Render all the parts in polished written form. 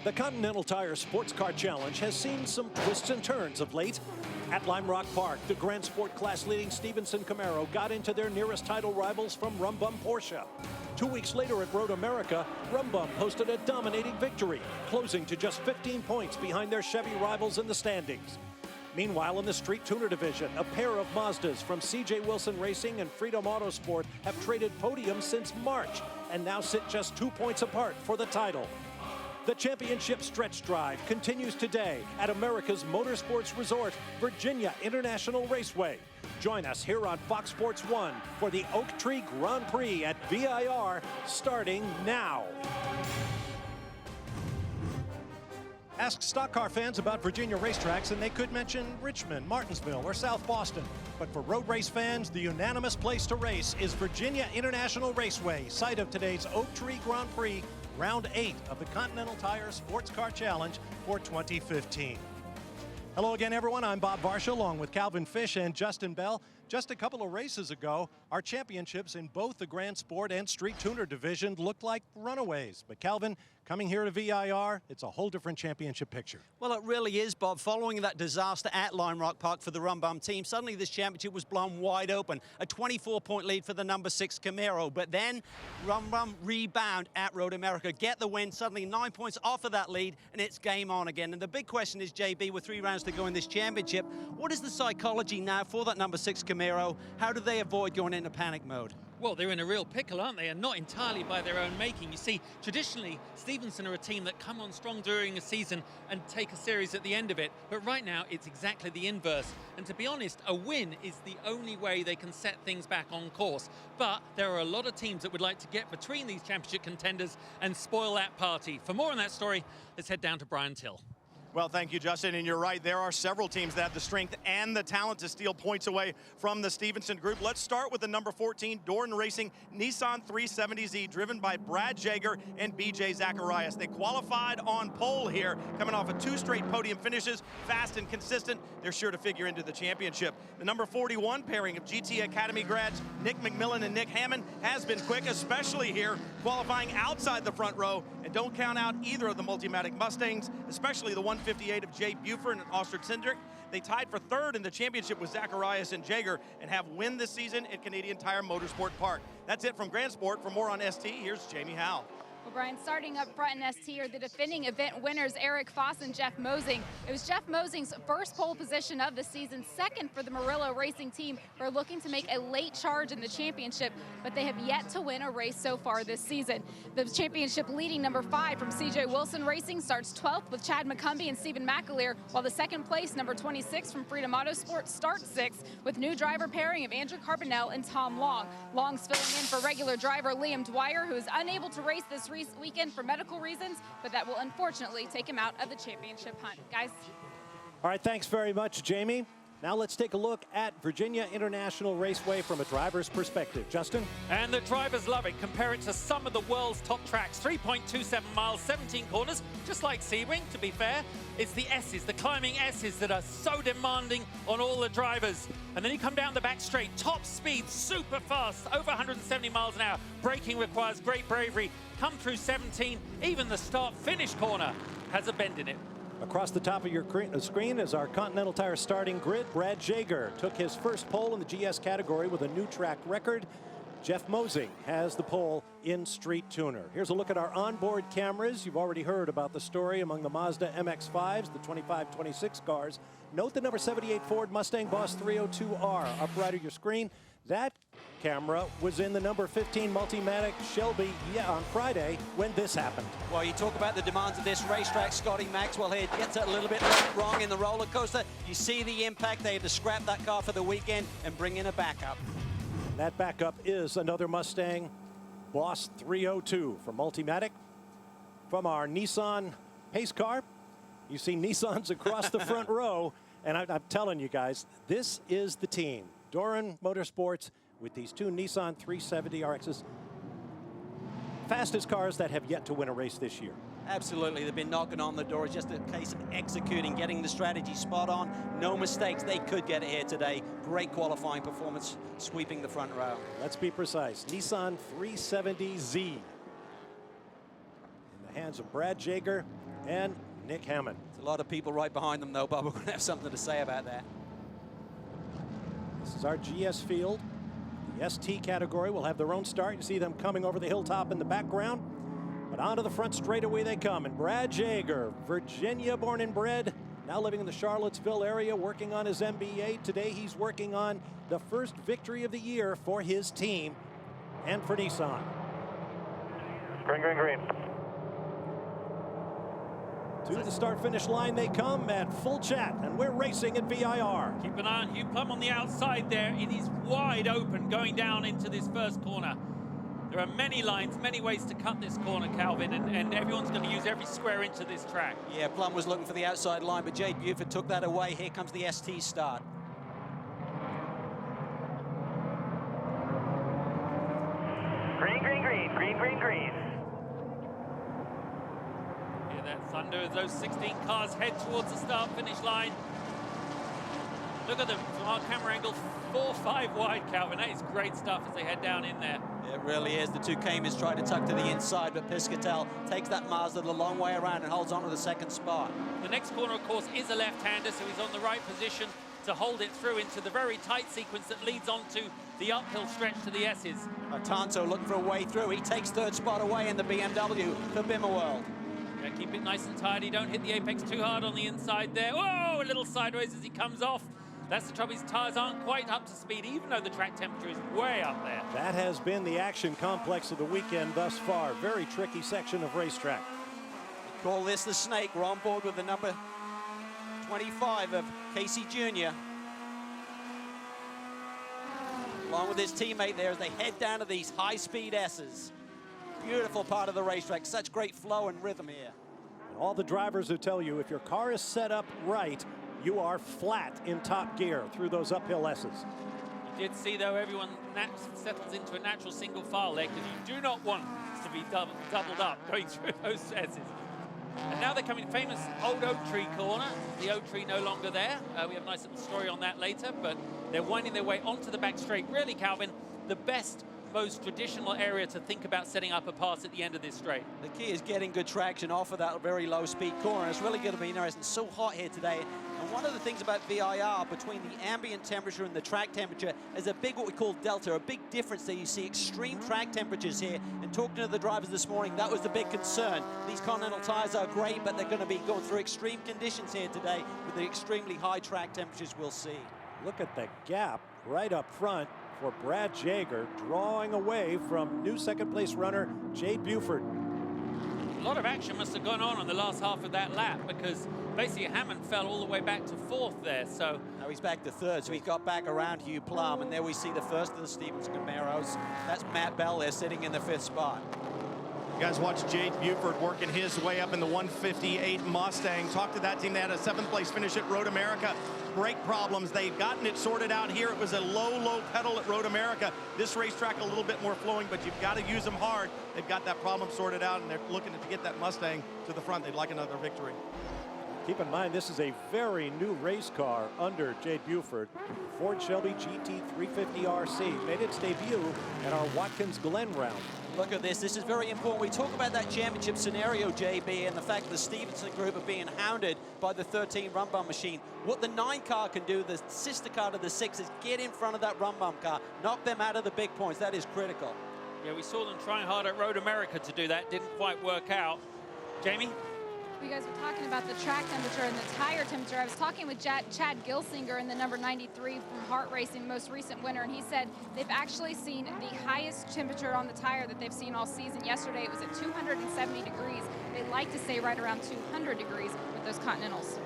The Continental Tire SportsCar Challenge has seen some twists and turns of late. At Lime Rock Park, the Grand Sport class leading Stevenson Camaro got into their nearest title rivals from Rum Bum Porsche. 2 weeks later at Road America, Rum Bum posted a dominating victory, closing to just 15 points behind their Chevy rivals in the standings. Meanwhile, in the Street Tuner division, a pair of Mazdas from C.J. Wilson Racing and Freedom Autosport have traded podiums since March and now sit just 2 points apart for the title. The championship stretch drive continues today at America's Motorsports Resort, VIRginia International Raceway. Join us here on Fox Sports 1 for the Oak Tree Grand Prix at VIR, starting now. Ask stock car fans about Virginia racetracks and they could mention Richmond, Martinsville, or South Boston. But for road race fans, the unanimous place to race is VIRginia International Raceway, site of today's Oak Tree Grand Prix, Round 8 of the Continental Tire SportsCar Challenge for 2015. Hello again, everyone. I'm Bob Varsha, along with Calvin Fish and Justin Bell. Just a couple of races ago, our championships in both the Grand Sport and Street Tuner division looked like runaways. But Calvin, coming here to VIR, it's a whole different championship picture. Well, it really is, Bob. Following that disaster at Lime Rock Park for the Rum Bum team, suddenly this championship was blown wide open. A 24-point lead for the number 6 Camaro. But then Rum Bum rebound at Road America, get the win, suddenly 9 points off of that lead, and it's game on again. And the big question is, JB, with 3 rounds to go in this championship, what is the psychology now for that number 6 Camaro? How do they avoid going into panic mode? Well, they're in a real pickle, aren't they? And not entirely by their own making. You see, traditionally, Stevenson are a team that come on strong during a season and take a series at the end of it. But right now, it's exactly the inverse. And to be honest, a win is the only way they can set things back on course. But there are a lot of teams that would like to get between these championship contenders and spoil that party. For more on that story, let's head down to Brian Till. Well, thank you, Justin, and you're right. There are several teams that have the strength and the talent to steal points away from the Stevenson group. Let's start with the number 14 Doran Racing Nissan 370Z, driven by Brad Jaeger and BJ Zacharias. They qualified on pole here, coming off of 2 straight podium finishes, fast and consistent. They're sure to figure into the championship. The number 41 pairing of GT Academy grads Nick McMillan and Nick Hammond has been quick, especially here, qualifying outside the front row. And don't count out either of the Multimatic Mustangs, especially the 158 of Jay Buford and Oster Cindric. They tied for 3rd in the championship with Zacharias and Jaeger and have win this season at Canadian Tire Motorsport Park. That's it from Grand Sport. For more on ST, here's Jamie Howe. Well, Brian, starting up front in ST are the defending event winners, Eric Foss and Jeff Mosing. It was Jeff Mosing's first pole position of the season, second for the Murillo Racing team, who are looking to make a late charge in the championship, but they have yet to win a race so far this season. The championship leading number 5 from C.J. Wilson Racing starts 12th with Chad McCumbee and Stephen McAleer, while the second place, number 26 from Freedom Autosport, starts 6th with new driver pairing of Andrew Carbonell and Tom Long. Long's filling in for regular driver Liam Dwyer, who is unable to race this weekend for medical reasons, but that will unfortunately take him out of the championship hunt. Guys. All right, thanks very much, Jamie. Now let's take a look at VIRginia International Raceway from a driver's perspective. Justin? And the drivers love it. Compare it to some of the world's top tracks. 3.27 miles, 17 corners, just like Sebring, to be fair. It's the S's, the climbing S's, that are so demanding on all the drivers. And then you come down the back straight, top speed, super fast, over 170 miles an hour. Braking requires great bravery. Come through 17, even the start-finish corner has a bend in it. Across the top of your screen is our Continental Tire starting grid. Brad Jaeger took his first pole in the GS category with a new track record. Jeff Mosing has the pole in Street Tuner. Here's a look at our onboard cameras. You've already heard about the story among the Mazda MX-5s, the 25-26 cars. Note the number 78 Ford Mustang Boss 302R up right of your screen. That camera was in the number 15 Multimatic Shelby on Friday when this happened. Well, you talk about the demands of this racetrack. Scotty Maxwell here gets it a little bit wrong in the roller coaster. You see the impact. They had to scrap that car for the weekend and bring in a backup. That backup is another Mustang Boss 302 from Multimatic. From our Nissan pace car, you see Nissans across the front row. And I'm telling you guys, this is the team. Doran Motorsports with these 2 Nissan 370 RXs. Fastest cars that have yet to win a race this year. Absolutely, they've been knocking on the door. It's just a case of executing, getting the strategy spot on. No mistakes, they could get it here today. Great qualifying performance, sweeping the front row. Let's be precise, Nissan 370Z. In the hands of Brad Jaeger and Nick Hammond. There's a lot of people right behind them, though, but we're going to have something to say about that. This is our GS field. The ST category will have their own start. You see them coming over the hilltop in the background. But onto the front straightaway they come. And Brad Jaeger, Virginia born and bred, now living in the Charlottesville area, working on his MBA. Today he's working on the first victory of the year for his team and for Nissan. Green, green, green. To the start-finish line they come at full chat, and we're racing at VIR. Keep an eye on Hugh Plum on the outside there. It is wide open going down into this first corner. There are many lines, many ways to cut this corner, Calvin, and everyone's going to use every square inch of this track. Yeah, Plum was looking for the outside line, but Jade Buford took that away. Here comes the ST start. Green, green, green, green, green, green. Hear that thunder as those 16 cars head towards the start-finish line. Look at them from our camera angle, 4-5 wide, Calvin. That is great stuff as they head down in there. It really is. The two Caymans try to tuck to the inside, but Piscatel takes that Mazda the long way around and holds on to the second spot. The next corner, of course, is a left-hander, so he's on the right position to hold it through into the very tight sequence that leads on to the uphill stretch to the S's. Tanto looking for a way through. He takes third spot away in the BMW for Bimmerworld. Yeah, keep it nice and tidy. Don't hit the apex too hard on the inside there. Whoa, a little sideways as he comes off. That's the trouble. His tires aren't quite up to speed, even though the track temperature is way up there. That has been the action complex of the weekend thus far. Very tricky section of racetrack. We call this the snake. We're on board with the number 25 of Casey Jr. Along with his teammate there as they head down to these high-speed S's. Beautiful part of the racetrack. Such great flow and rhythm here. And all the drivers who tell you if your car is set up right, you are flat in top gear through those uphill S's. You did see, though, everyone settles into a natural single file there because you do not want to be doubled up going through those S's. And now they're coming famous old oak tree corner. The oak tree no longer there. We have a nice little story on that later, but they're winding their way onto the back straight. Really, Calvin, the best, most traditional area to think about setting up a pass at the end of this straight. The key is getting good traction off of that very low speed corner. It's really going to be interesting. It's so hot here today. And one of the things about VIR between the ambient temperature and the track temperature is a big, what we call delta, a big difference there. You see extreme track temperatures here. And talking to the drivers this morning, that was the big concern. These Continental tires are great, but they're going to be going through extreme conditions here today with the extremely high track temperatures we'll see. Look at the gap right up front for Brad Jaeger, drawing away from new second place runner Jade Buford. A lot of action must have gone on in the last half of that lap because basically Hammond fell all the way back to fourth there. So now he's back to third, so he got back around Hugh Plum, and there we see the first of the Stevenson Camaros. That's Matt Bell there sitting in the fifth spot. You guys watch Jade Buford working his way up in the 158 Mustang. Talk to that team. They had a 7th place finish at Road America. Brake problems. They've gotten it sorted out here. It was a low pedal at Road America. This racetrack a little bit more flowing, but you've got to use them hard. They've got that problem sorted out, and they're looking to get that Mustang to the front. They'd like another victory. Keep in mind, this is a very new race car under Jade Buford. Ford Shelby GT 350 RC made its debut at our Watkins Glen round. Look at this. This is very important. We talk about that championship scenario, JB, and the fact that the Stevenson group are being hounded by the 13 run bum machine. What the 9 car can do, the sister car to the 6, is get in front of that run bum car, knock them out of the big points. That is critical. yeah, we saw them trying hard at Road America to do that. Didn't quite work out. Jamie? You guys were talking about the track temperature and the tire temperature. I was talking with Chad Gilsinger in the number 93 from Hart Racing, most recent winner, and he said they've actually seen the highest temperature on the tire that they've seen all season. Yesterday it was at 270 degrees. They like to stay right around 200 degrees with those Continentals.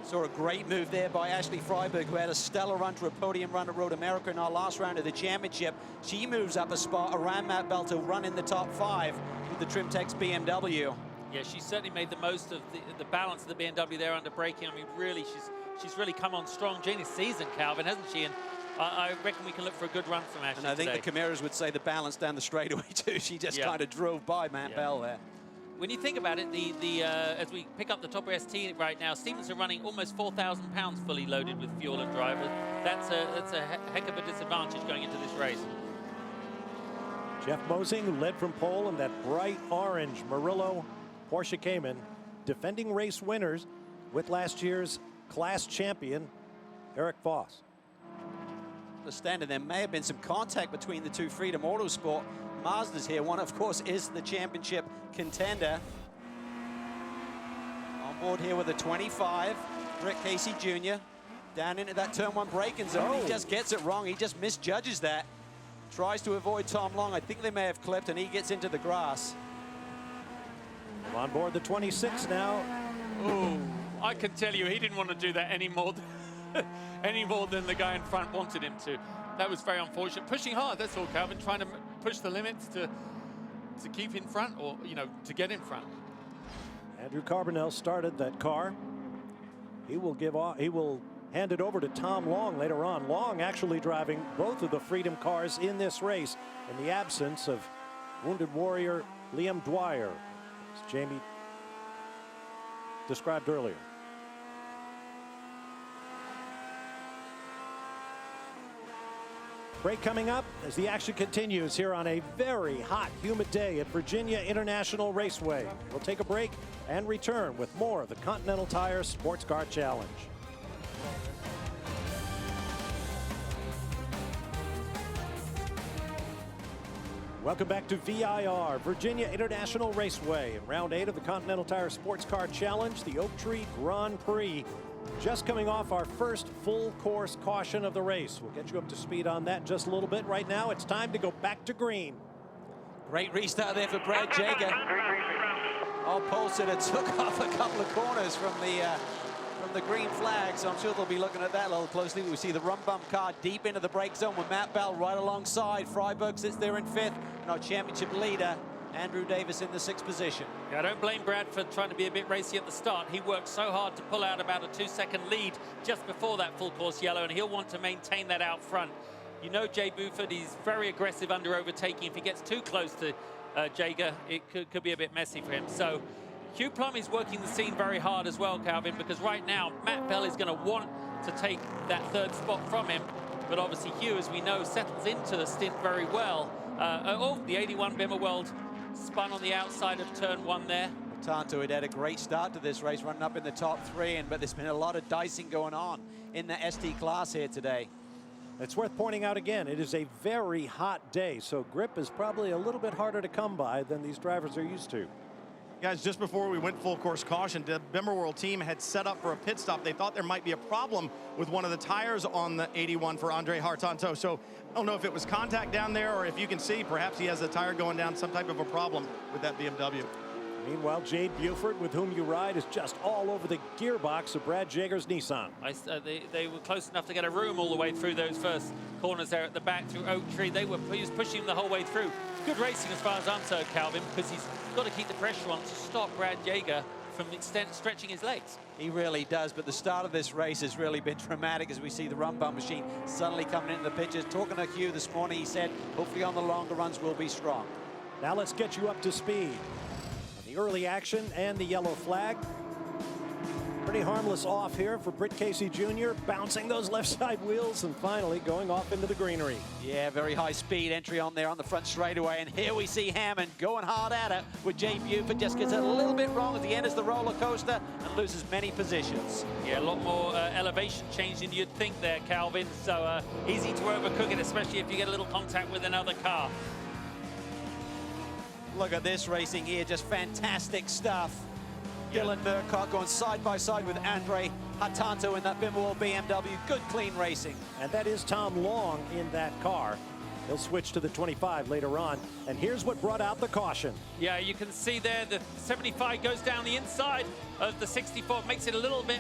Saw a great move there by Ashley Freiberg, who had a stellar run to a podium run at Road America in our last round of the championship. She moves up a spot around Matt Bell to run in the top 5 with the Trimtex BMW. Yeah, she certainly made the most of the balance of the BMW there under braking. I mean, really, she's really come on strong during this season, Calvin, hasn't she? And I reckon we can look for a good run from Ashley And I think today. the Camaros would say the balance down the straightaway too. She just kind of drove by Matt Bell there. When you think about it, as we pick up the top of ST right now, Stevenson running almost 4,000 pounds fully loaded with fuel and driver. That's a heck of a disadvantage going into this race. Jeff Mosing led from pole in that bright orange Murillo Porsche Cayman. defending race winners with last year's class champion, Eric Voss. Understanding there may have been some contact between the two Freedom Autosport Mazdas here. One, of course, is the championship contender. On board here with a 25, Rick Casey Jr. Down into that turn 1 braking zone. He just gets it wrong. He just misjudges that. Tries to avoid Tom Long. I think they may have clipped, and he gets into the grass. On board the 26 now. Oh, I can tell you he didn't want to do that any more than the guy in front wanted him to. That was very unfortunate. Pushing hard, that's all, Calvin. Trying to push the limits to keep in front, or, you know, to get in front. Andrew Carbonell started that car. He will hand it over to Tom Long later on. Long actually driving both of the Freedom cars in this race in the absence of Wounded Warrior Liam Dwyer, as Jamie described earlier. Break coming up as the action continues here on a very hot, humid day at Virginia International Raceway. We'll take a break and return with more of the Continental Tire SportsCar Challenge. Welcome back to VIR, Virginia International Raceway, in round 8 of the Continental Tire SportsCar Challenge, the Oak Tree Grand Prix. Just coming off our first full course caution of the race. We'll get you up to speed on that in just a little bit. Right now, it's time to go back to green. Great restart there for Brad Jager. Oh, Polster took off a couple of corners from the green flag, so I'm sure they'll be looking at that a little closely. We see the Rum Bum car deep into the brake zone with Matt Bell right alongside. Freiburg sits there in 5th, and our championship leader, Andrew Davis, in the 6th position. Yeah, I don't blame Brad for trying to be a bit racy at the start. He worked so hard to pull out about a 2-second lead just before that full course yellow, and he'll want to maintain that out front. You know, Jay Buford, he's very aggressive under overtaking. If he gets too close to Jager, it could be a bit messy for him. So Hugh Plum is working the scene very hard as well, Calvin, because right now Matt Bell is going to want to take that 3rd spot from him. But obviously Hugh, as we know, settles into the stint very well. The 81 Bimmer World spun on the outside of turn 1 there. Tanto had had a great start to this race, running up in the top 3, but there's been a lot of dicing going on in the ST class here today. It's worth pointing out again, it is a very hot day, so grip is probably a little bit harder to come by than these drivers are used to. Guys, just before we went full course caution, the Bimmer World team had set up for a pit stop. They thought there might be a problem with one of the tires on the 81 for Andre Hartanto. So I don't know if it was contact down there, or if you can see, perhaps he has a tire going down, some type of a problem with that BMW. Meanwhile, Jade Buford, with whom you ride, is just all over the gearbox of Brad Jager's Nissan. They were close enough to get a room all the way through those first corners there at the back through Oak Tree. He was pushing him the whole way through. Good racing as far as I'm concerned, Calvin, because he's got to keep the pressure on to stop Brad Jager from stretching his legs. He really does, but the start of this race has really been dramatic as we see the Rum Bum machine suddenly coming into the pictures. Talking to Hugh this morning, he said hopefully on the longer runs we'll be strong. Now let's get you up to speed. The early action and the yellow flag. Pretty harmless off here for Britt Casey Jr., bouncing those left side wheels and finally going off into the greenery. Yeah, very high speed entry on there on the front straightaway, and here we see Hammond going hard at it with Jay Buford. Just gets it a little bit wrong at the end as the roller coaster and loses many positions. Yeah, a lot more elevation change than you'd think there, Calvin, so easy to overcook it, especially if you get a little contact with another car. Look at this racing here, just fantastic stuff. Dylan Murcott going side by side with Andre Hartanto in that Bimmerwald BMW. Good, clean racing. And that is Tom Long in that car. He'll switch to the 25 later on. And here's what brought out the caution. Yeah, you can see there the 75 goes down the inside of the 64. Makes it a little bit,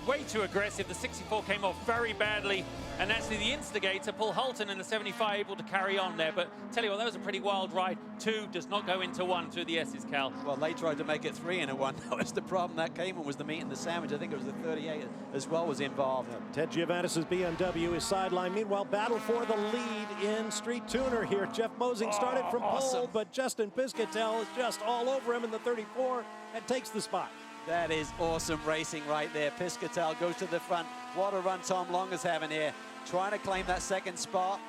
way too aggressive. The 64 came off very badly. And actually the instigator, Paul Hulton, in the 75 able to carry on there. But tell you what, that was a pretty wild ride. 2 does not go into 1 through the S's, Cal. Well, they tried to make it 3 into 1. That was the problem. That came and was the meat and the sandwich. I think it was the 38 as well was involved. Yeah, Ted Giovannis' BMW is sidelined. Meanwhile, battle for the lead in Street Tuner here. Jeff Mosing started from pole, but Justin Piscatel is just all over him in the 34 and takes the spot. That is awesome racing right there. Piscatel goes to the front. What a run Tom Long is having here. Trying to claim that 2nd spot.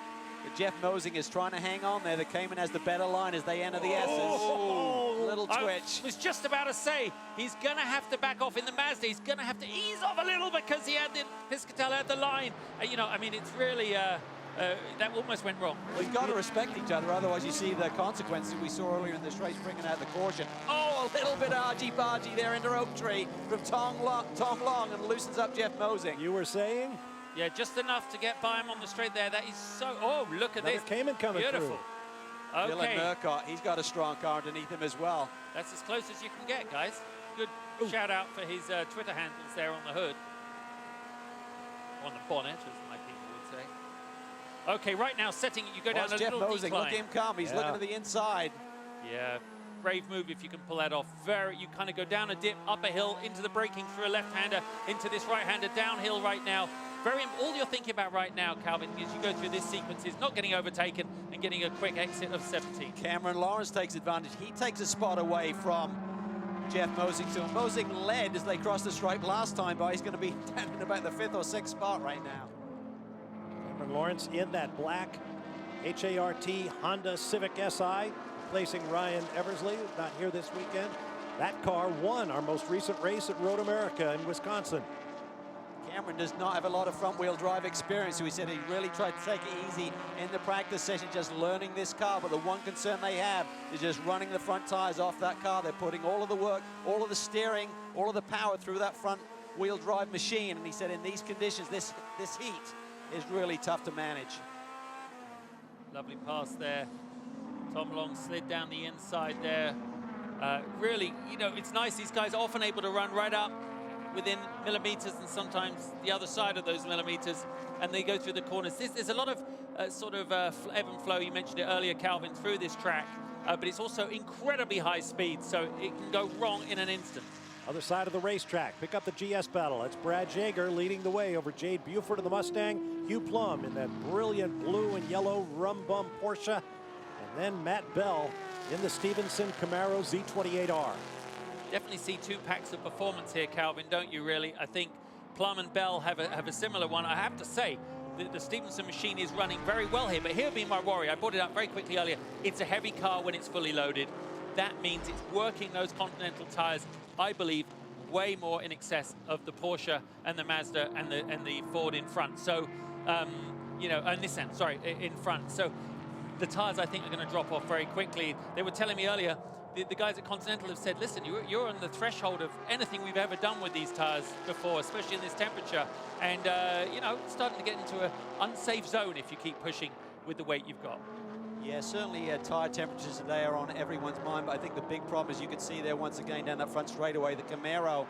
But Jeff Mosing is trying to hang on there. The Cayman has the better line as they enter the S's. Oh, little twitch. I was just about to say, he's going to have to back off in the Mazda. He's going to have to ease off a little because he had the Piscatel had the line. You know, I mean, it's really, that almost went wrong. Well, you've got to respect each other, otherwise you see the consequences we saw earlier in this race, bringing out the caution. Oh, a little bit argy-bargy there into Oak Tree from Tom Long, and loosens up Jeff Mosing. You were saying? Yeah, just enough to get by him on the straight there. That is so, oh, look at Another this. Cayman coming Beautiful. through. Dylan Okay, Murcott, he's got a strong car underneath him as well. that's as close as you can get, guys. Good shout out for his Twitter handles there on the hood. On the bonnet, as my people would say. Okay, right now, setting, you go down a Jeff little Mosing, decline. look at him come. He's looking to the inside. Yeah, brave move if you can pull that off. You kind of go down a dip, up a hill, into the braking through a left-hander, into this right-hander, downhill right now. All you're thinking about right now, Calvin, as you go through this sequence is not getting overtaken and getting a quick exit of 17. Cameron Lawrence takes advantage. He takes a spot away from Jeff Mosing. So Mosing led as they crossed the stripe last time, but he's going to be down in about the 5th or 6th spot right now. Cameron Lawrence in that black HART Honda Civic SI, replacing Ryan Eversley, not here this weekend. That car won our most recent race at Road America in Wisconsin. Cameron does not have a lot of front-wheel drive experience, so he said he really tried to take it easy in the practice session, just learning this car. But the one concern they have is just running the front tires off that car. They're putting all of the work, all of the steering, all of the power through that front-wheel drive machine. And he said in these conditions, this heat is really tough to manage. Lovely pass there. Tom Long slid down the inside there. Really, you know, it's nice. These guys are often able to run right up within millimeters and sometimes the other side of those millimeters, and they go through the corners. There's a lot of sort of ebb and flow. You mentioned it earlier, Calvin, through this track, but it's also incredibly high speed, so it can go wrong in an instant. Other side of the racetrack, pick up the GS battle. It's Brad Jaeger leading the way over Jade Buford of the Mustang, Hugh Plum in that brilliant blue and yellow rum bum Porsche, and then Matt Bell in the Stevenson Camaro Z28R. Definitely see two packs of performance here, Calvin, don't you really? I think Plum and Bell have a similar one. I have to say, the Stevenson machine is running very well here, but here being my worry, I brought it up very quickly earlier, it's a heavy car when it's fully loaded. That means it's working those Continental tires, I believe, way more in excess of the Porsche and the Mazda and the Ford in front. So, you know, Nissan, sorry, in front. So the tires, I think, are going to drop off very quickly. They were telling me earlier, the guys at Continental have said, listen, you're on the threshold of anything we've ever done with these tires before, especially in this temperature. And, you know, it's starting to get into an unsafe zone if you keep pushing with the weight you've got. Yeah, certainly tire temperatures today are on everyone's mind, but I think the big problem, as you can see there once again down that front straightaway, the Camaro,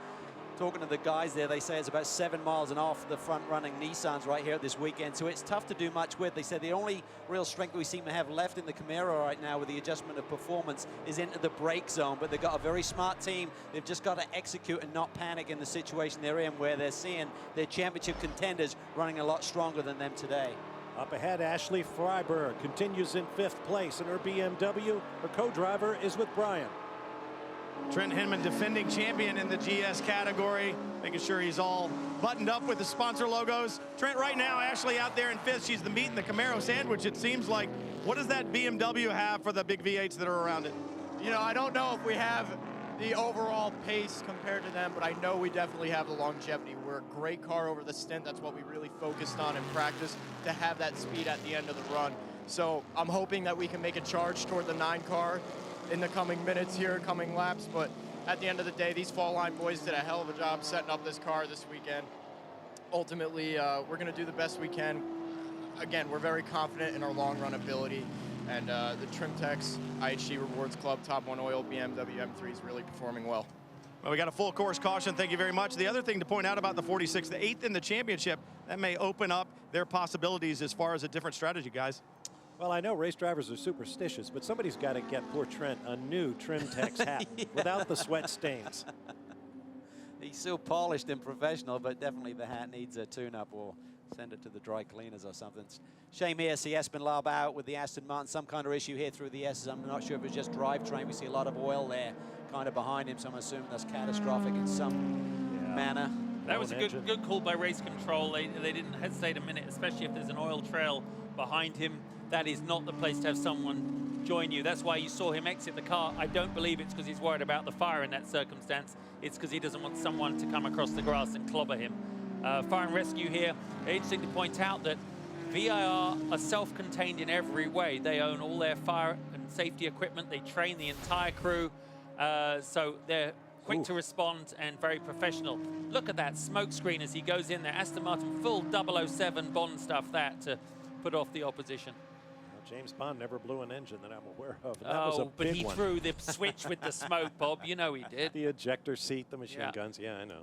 talking to the guys there, they say it's about 7 miles and off the front-running Nissans right here this weekend, so it's tough to do much with. They said the only real strength we seem to have left in the Camaro right now with the adjustment of performance is into the brake zone, but they've got a very smart team. They've just got to execute and not panic in the situation they're in, where they're seeing their championship contenders running a lot stronger than them today. Up ahead, Ashley Freiberg continues in 5th place in her BMW. Her co-driver is with Brian. Trent Hinman, defending champion in the GS category, making sure he's all buttoned up with the sponsor logos. Trent, right now, Ashley out there in 5th. She's the meat and the Camaro sandwich, it seems like. What does that BMW have for the big V8s that are around it? You know, I don't know if we have the overall pace compared to them, but I know we definitely have the longevity. We're a great car over the stint. That's what we really focused on in practice, to have that speed at the end of the run. So I'm hoping that we can make a charge toward the 9 car in the coming minutes here, coming laps. But at the end of the day, these Fall Line boys did a hell of a job setting up this car this weekend. Ultimately, we're going to do the best we can. Again, we're very confident in our long run ability. And the Trimtex IHG Rewards Club Top 1 Oil BMW M3 is really performing well. Well, we got a full course caution. Thank you very much. The other thing to point out about the 46, the 8th in the championship, that may open up their possibilities as far as a different strategy, guys. Well, I know race drivers are superstitious, but somebody's got to get poor Trent a new Trimtex hat without the sweat stains. He's so polished and professional, but definitely the hat needs a tune-up, or send it to the dry cleaners or something. Shame here, see Espen Lab out with the Aston Martin. Some kind of issue here through the S's. I'm not sure if it's just drivetrain. We see a lot of oil there kind of behind him, so I'm assuming that's catastrophic in some manner. That was a good call by race control. They didn't hesitate a minute, especially if there's an oil trail behind him. That is not the place to have someone join you. That's why you saw him exit the car. I don't believe it's because he's worried about the fire in that circumstance. It's because he doesn't want someone to come across the grass and clobber him. Fire and rescue here. Interesting to point out that VIR are self-contained in every way. They own all their fire and safety equipment. They train the entire crew. So they're quick to respond and very professional. Look at that smoke screen as he goes in there. Aston Martin full 007 Bond stuff that to put off the opposition. Well, James Bond never blew an engine that I'm aware of. That was a but big he one. threw the switch with the smoke, Bob. You know he did. The ejector seat, the machine guns. Yeah, I know.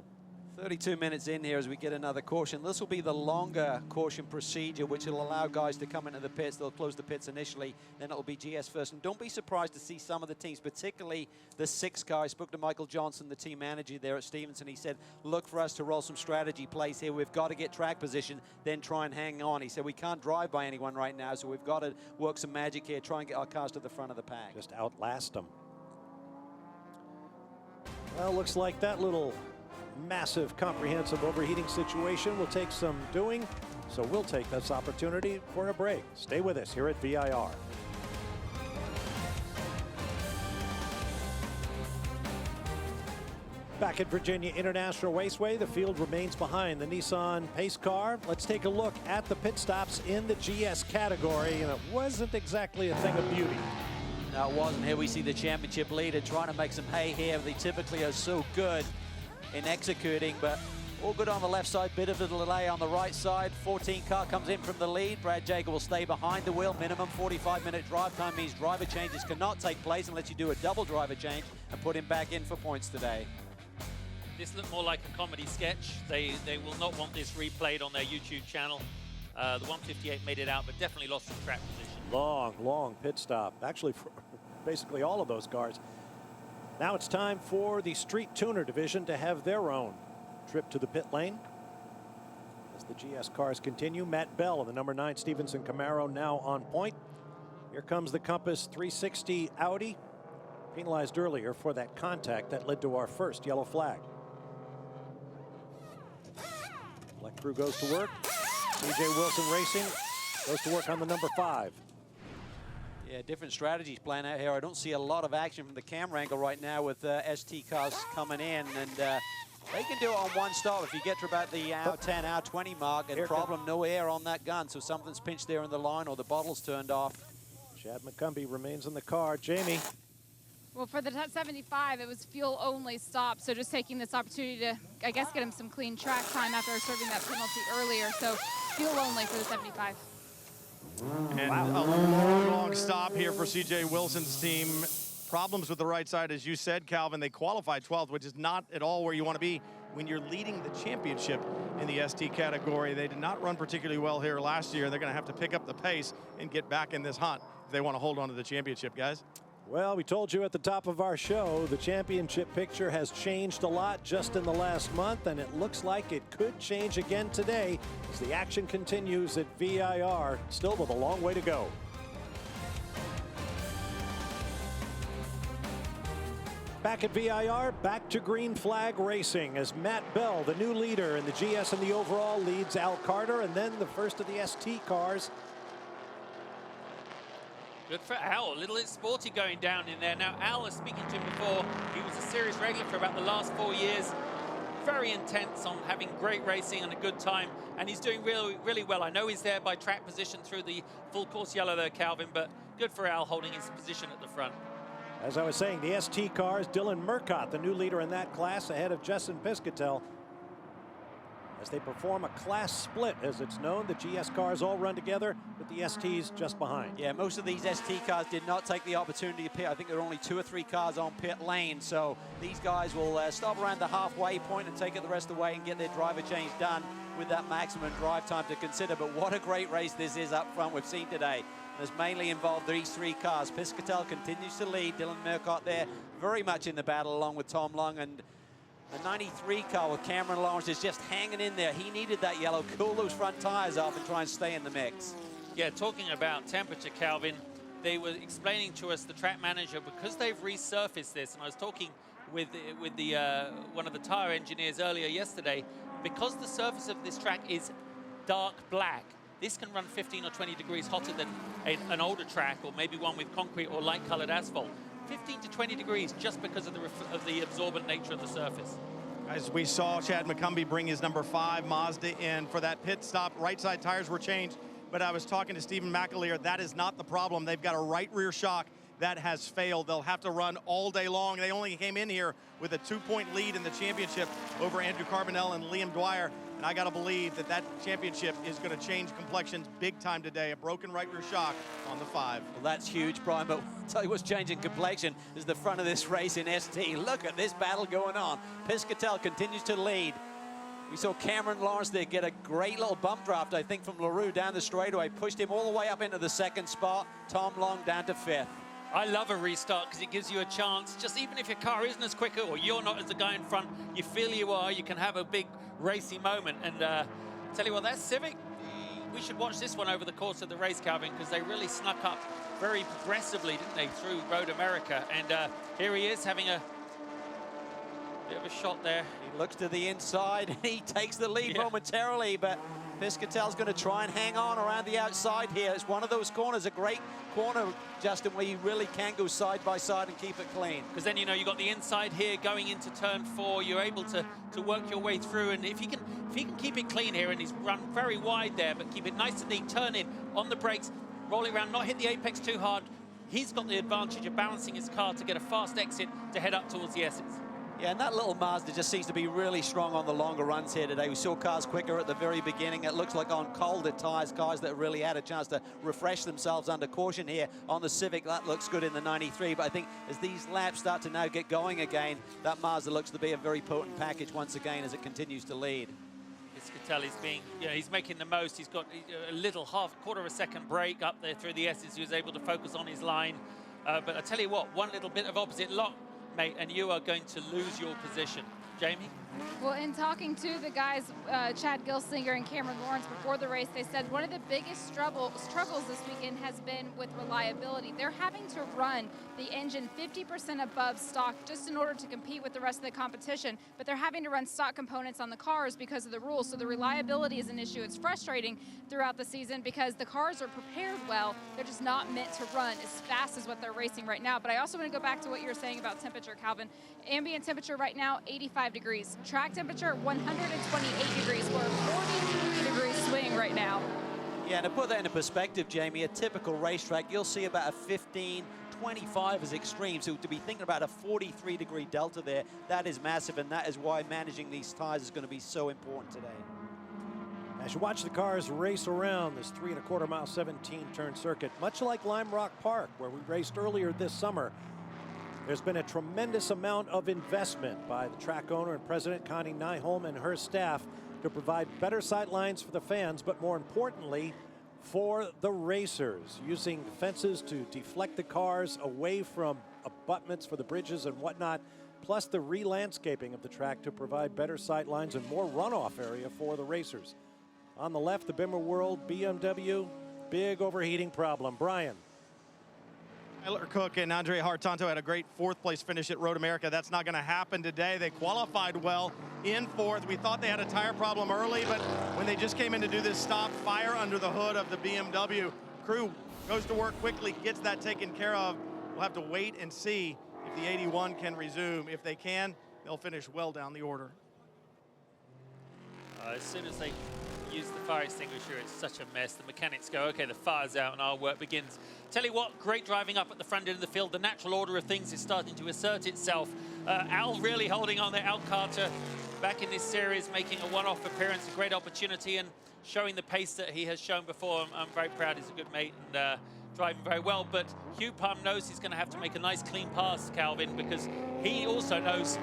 32 minutes in here as we get another caution. This will be the longer caution procedure, which will allow guys to come into the pits. They'll close the pits initially, then it'll be GS first. And don't be surprised to see some of the teams, particularly the 6 guys. Spoke to Michael Johnson, the team manager there at Stevenson. He said, look for us to roll some strategy plays here. We've got to get track position, then try and hang on. He said, we can't drive by anyone right now, so we've got to work some magic here, try and get our cars to the front of the pack. Just outlast them. Well, looks like that little massive comprehensive overheating situation will take some doing, so we'll take this opportunity for a break. Stay with us here at VIR. Back at Virginia International Raceway, the field remains behind the Nissan pace car. Let's take a look at the pit stops in the GS category, and it wasn't exactly a thing of beauty. No, it wasn't. Here we see the championship leader trying to make some hay here. They typically are so good in executing, but all good on the left side, bit of a delay on the right side. 14 car comes in from the lead. Brad Jager will stay behind the wheel. Minimum 45-minute drive time means driver changes cannot take place unless you do a double driver change and put him back in for points today. This looked more like a comedy sketch. They will not want this replayed on their YouTube channel. The 158 made it out, but definitely lost some track position. Long pit stop, actually for basically all of those cars. Now it's time for the Street Tuner division to have their own trip to the pit lane. As the GS cars continue, Matt Bell of the number 9 Stevenson Camaro now on point. Here comes the Compass 360 Audi, penalized earlier for that contact that led to our first yellow flag. Black crew goes to work. CJ Wilson Racing goes to work on the number 5. Yeah, different strategies playing out here. I don't see a lot of action from the camera angle right now with ST cars coming in, and they can do it on one stop. If you get to about the hour 10, hour 20 mark, and problem, no air on that gun, so something's pinched there in the line or the bottle's turned off. Chad McCumbee remains in the car. Jamie. Well, for the 75, it was fuel-only stop, so just taking this opportunity to, I guess, get him some clean track time after serving that penalty earlier. So fuel-only for the 75. And a long stop here for CJ Wilson's team. Problems with the right side, as you said, Calvin. They qualified 12th, which is not at all where you want to be when you're leading the championship in the ST category. They did not run particularly well here last year. They're going to have to pick up the pace and get back in this hunt if they want to hold on to the championship, guys. Well, we told you at the top of our show, the championship picture has changed a lot just in the last month, and it looks like it could change again today as the action continues at VIR, still with a long way to go. Back at VIR, back to green flag racing as Matt Bell, the new leader in the GS and the overall, leads Al Carter, and then the first of the ST cars. Good for Al, a little bit sporty going down in there. Now, Al, was speaking to him before, he was a series regular for about the last 4 years. Very intense on having great racing and a good time, and he's doing really well. I know he's there by track position through the full course yellow there, Calvin, but good for Al holding his position at the front. As I was saying, the ST cars, Dylan Murcott, the new leader in that class, ahead of Jessen Piscatel. As they perform a class split, as it's known, the GS cars all run together with the STs just behind. Yeah, most of these ST cars did not take the opportunity to pit. I think there are only 2 or 3 cars on pit lane, so these guys will stop around the halfway point and take it the rest of the way and get their driver change done with that maximum drive time to consider. But what a great race this is up front we've seen today. Has mainly involved these 3 cars. Piscatel continues to lead. Dylan Murcott there very much in the battle along with Tom Long, and the 93 car with Cameron Lawrence is just hanging in there. He needed that yellow, cool those front tires off and try and stay in the mix. Yeah, talking about temperature, Calvin, they were explaining to us, the track manager, because they've resurfaced this, and I was talking with the one of the tire engineers earlier yesterday, because the surface of this track is dark black, this can run 15 or 20 degrees hotter than an older track, or maybe one with concrete or light-colored asphalt. 15 to 20 degrees just because of the absorbent nature of the surface. As we saw Chad McCumbee bring his number 5 Mazda in for that pit stop. Right side tires were changed, but I was talking to Stephen McAleer. That is not the problem. They've got a right rear shock that has failed. They'll have to run all day long. They only came in here with a 2-point lead in the championship over Andrew Carbonell and Liam Dwyer. And I got to believe that that championship is going to change complexions big time today. A broken right rear shock on the 5. Well, that's huge, Brian, but I'll tell you what's changing complexion is the front of this race in ST. Look at this battle going on. Piscatell continues to lead. We saw Cameron Lawrence there get a great little bump draft, I think, from LaRue down the straightaway. Pushed him all the way up into the 2nd spot. Tom Long down to 5th. I love a restart because it gives you a chance. Just even if your car isn't as quicker or you're not as the guy in front, you feel you are, you can have a big racy moment. And tell you what, that Civic, we should watch this one over the course of the race, Calvin, because they really snuck up very progressively, didn't they, through Road America. And here he is having a bit of a shot there. He looks to the inside and he takes the lead momentarily, but Piscatell's going to try and hang on around the outside here. It's one of those corners, a great corner, Justin, where you really can go side by side and keep it clean. Because then, you know, you got the inside here going into turn 4. You're able to work your way through, and if he can keep it clean here, and he's run very wide there, but keep it nice and neat, turn in on the brakes, rolling around, not hit the apex too hard. He's got the advantage of balancing his car to get a fast exit to head up towards the S's. Yeah, and that little Mazda just seems to be really strong on the longer runs here today. We saw cars quicker at the very beginning. It looks like on colder tires, cars that really had a chance to refresh themselves under caution here on the Civic. That looks good in the 93, but I think as these laps start to now get going again, that Mazda looks to be a very potent package once again as it continues to lead. Piscatell is being, you know, he's making the most. He's got a little quarter of a second break up there through the S's. He was able to focus on his line. But I tell you what, one little bit of opposite lock, mate, and you are going to lose your position. Jamie? Well, in talking to the guys, Chad Gilsinger and Cameron Lawrence before the race, they said one of the biggest struggles this weekend has been with reliability. They're having to run the engine 50% above stock just in order to compete with the rest of the competition, but they're having to run stock components on the cars because of the rules, so the reliability is an issue. It's frustrating throughout the season because the cars are prepared well. They're just not meant to run as fast as what they're racing right now. But I also want to go back to what you were saying about temperature, Calvin. Ambient temperature right now, 85 degrees. Track temperature, 128 degrees. We're a 40-degree swing right now. Yeah, and to put that into perspective, Jamie, a typical racetrack, you'll see about a 15, 25 as extreme. So to be thinking about a 43-degree delta there, that is massive, and that is why managing these tires is going to be so important today. As you watch the cars race around this 3¼ mile 17-turn circuit, much like Lime Rock Park, where we raced earlier this summer, there's been a tremendous amount of investment by the track owner and president, Connie Nyholm, and her staff to provide better sight lines for the fans, but more importantly, for the racers, using fences to deflect the cars away from abutments for the bridges and whatnot, plus the re-landscaping of the track to provide better sight lines and more runoff area for the racers. On the left, the Bimmer World BMW, big overheating problem. Brian. Tyler Cook and Andre Hartanto had a great 4th place finish at Road America. That's not going to happen today. They qualified well in 4th. We thought they had a tire problem early, but when they just came in to do this stop, fire under the hood of the BMW. Crew goes to work quickly, gets that taken care of. We'll have to wait and see if the 81 can resume. If they can, they'll finish well down the order. As soon as they use the fire extinguisher, it's such a mess. The mechanics go, okay, the fire's out and our work begins. Tell you what, great driving up at the front end of the field. The natural order of things is starting to assert itself. Al really holding on there. Al Carter back in this series, making a one-off appearance, a great opportunity, and showing the pace that he has shown before. I'm very proud. He's a good mate and driving very well. But Hugh Palm knows he's going to have to make a nice clean pass, Calvin, because he also knows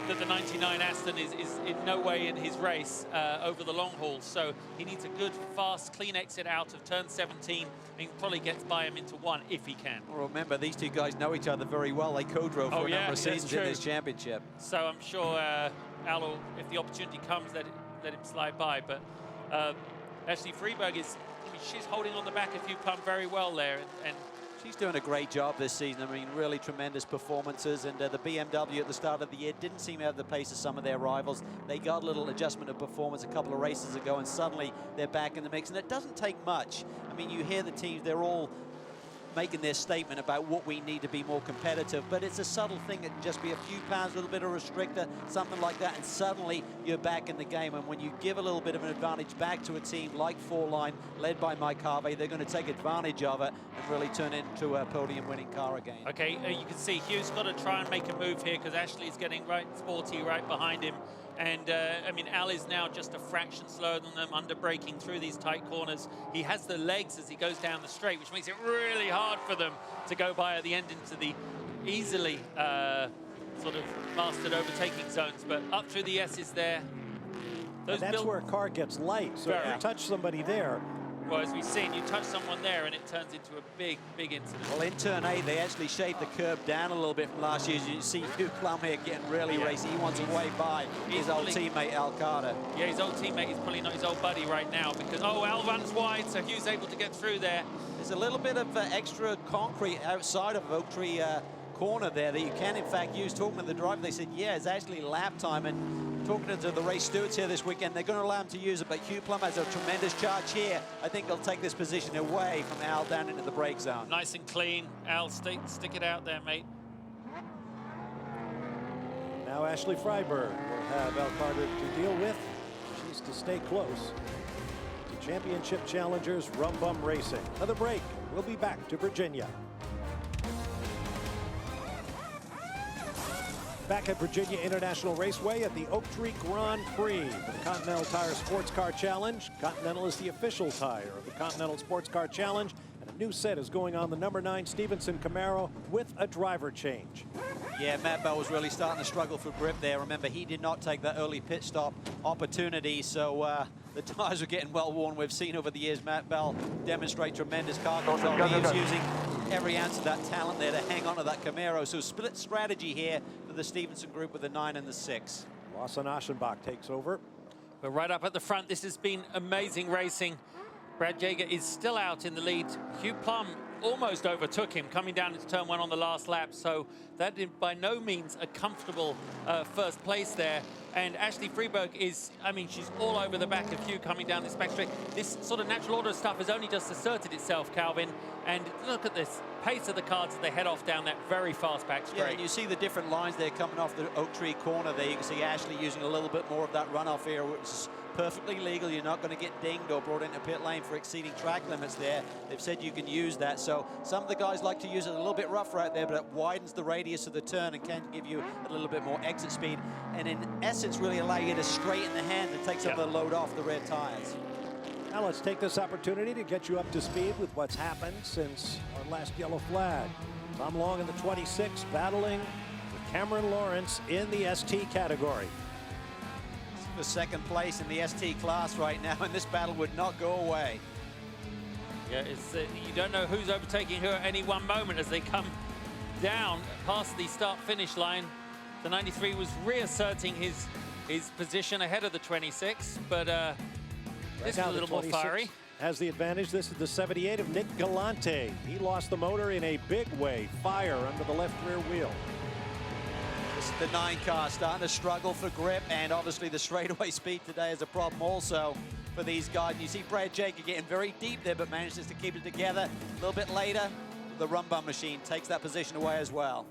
that the 99 Aston is in no way in his race over the long haul. So he needs a good, fast, clean exit out of turn 17 and probably gets by him into 1 if he can. Well, remember, these two guys know each other very well. They co-drove for a number of seasons in this championship. So I'm sure Al will, if the opportunity comes, let him slide by. But Ashley Freeberg is, I mean, she's holding on the back of Hugh Pump very well there. And She's doing a great job this season. I mean, really tremendous performances. And the BMW at the start of the year didn't seem to have the pace of some of their rivals. They got a little adjustment of performance a couple of races ago, and suddenly they're back in the mix. And it doesn't take much. I mean, you hear the teams, they're all making their statement about what we need to be more competitive, but it's a subtle thing. It can just be a few pounds, a little bit of restrictor, something like that, and suddenly you're back in the game. And when you give a little bit of an advantage back to a team like Four Line, led by Mike Harvey, they're going to take advantage of it and really turn it into a podium-winning car again. Okay, you can see Hugh's got to try and make a move here because Ashley's getting right sporty right behind him. And, I mean, Al is now just a fraction slower than them, under-braking through these tight corners. He has the legs as he goes down the straight, which makes it really hard for them to go by at the end into the easily sort of mastered overtaking zones. But up through the S's there. And that's where a car gets light. So if you touch somebody there. Well, as we've seen, you touch someone there and it turns into a big, big incident. Well, in turn 8, they actually shaved the curb down a little bit from last year. As you see Hugh Plum here getting really racy. He wants to way by his old teammate, Al Carter. Yeah, his old teammate is pulling on his old buddy right now because, oh, Al runs wide, so Hugh's able to get through there. There's a little bit of extra concrete outside of Oak Tree corner there that you can, in fact, use. Talking to the driver, they said, yeah, it's actually lap time. And talking to the race stewards here this weekend, they're going to allow him to use it, but Hugh Plum has a tremendous charge here. I think they'll take this position away from Al down into the brake zone. Nice and clean. Al, stick it out there, mate. Now Ashley Freiberg will have Al Carter to deal with. She's to stay close to championship challengers Rum Bum Racing. Another break. We'll be back to Virginia. Back at Virginia International Raceway at the Oak Tree Grand Prix for the Continental Tire SportsCar Challenge. Continental is the official tire of the Continental SportsCar Challenge, and a new set is going on the number 9 Stevenson Camaro with a driver change. Yeah, Matt Bell was really starting to struggle for grip there. Remember, he did not take that early pit stop opportunity, so the tires were getting well worn. We've seen over the years Matt Bell demonstrate tremendous car control. He is using every ounce of that talent there to hang on to that Camaro. So split strategy here for the Stevenson group with the 9 and the 6. Lawson Aschenbach takes over. But right up at the front, this has been amazing racing. Brad Jaeger is still out in the lead. Hugh Plum almost overtook him coming down into turn 1 on the last lap, so that is by no means a comfortable first place there. And Ashley Freiberg is, I mean, she's all over the back of Hugh coming down this back straight. This sort of natural order stuff has only just asserted itself, Calvin. And look at this pace of the cars as they head off down that very fast back straight. Yeah, and you see the different lines there coming off the Oak Tree corner there. You can see Ashley using a little bit more of that runoff here, which is perfectly legal. You're not going to get dinged or brought into pit lane for exceeding track limits there. They've said you can use that. So some of the guys like to use it a little bit rougher out there, but it widens the radius of the turn and can give you a little bit more exit speed. And in essence, really allow you to straighten the hand and take some of the load off the rear tires. Now let's take this opportunity to get you up to speed with what's happened since our last yellow flag. Tom Long in the 26, battling with Cameron Lawrence in the ST category. For second place in the ST class right now, and this battle would not go away. Yeah, it's you don't know who's overtaking who at any one moment as they come down past the start-finish line. The 93 was reasserting his position ahead of the 26, but this is a little more fiery. Has the advantage. This is the 78 of Nick Galante. He lost the motor in a big way. Fire under the left rear wheel. This is the 9 car starting to struggle for grip, and obviously the straightaway speed today is a problem also for these guys. And you see Brad Jaeger getting very deep there, but manages to keep it together. A little bit later, the Rum Bum machine takes that position away as well.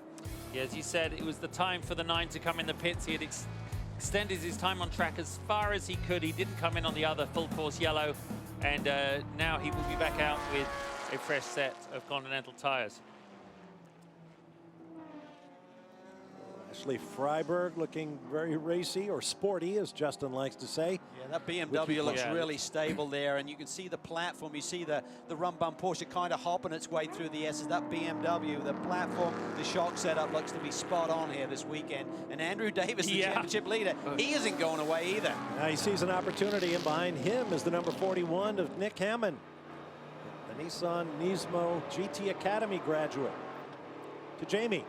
Yeah, as you said, it was the time for the 9 to come in the pits. He had extended his time on track as far as he could. He didn't come in on the other full course yellow, and now he will be back out with a fresh set of Continental tires. Ashley Freiberg looking very racy, or sporty, as Justin likes to say. Yeah, that BMW looks really stable there, and you can see the platform. You see the Rum Bum Porsche kind of hopping its way through the S's. That BMW, the platform, the shock setup looks to be spot on here this weekend. And Andrew Davis, the championship leader, he isn't going away either. Now he sees an opportunity, and behind him is the number 41 of Nick Hammond, the Nissan Nismo GT Academy graduate. To Jamie.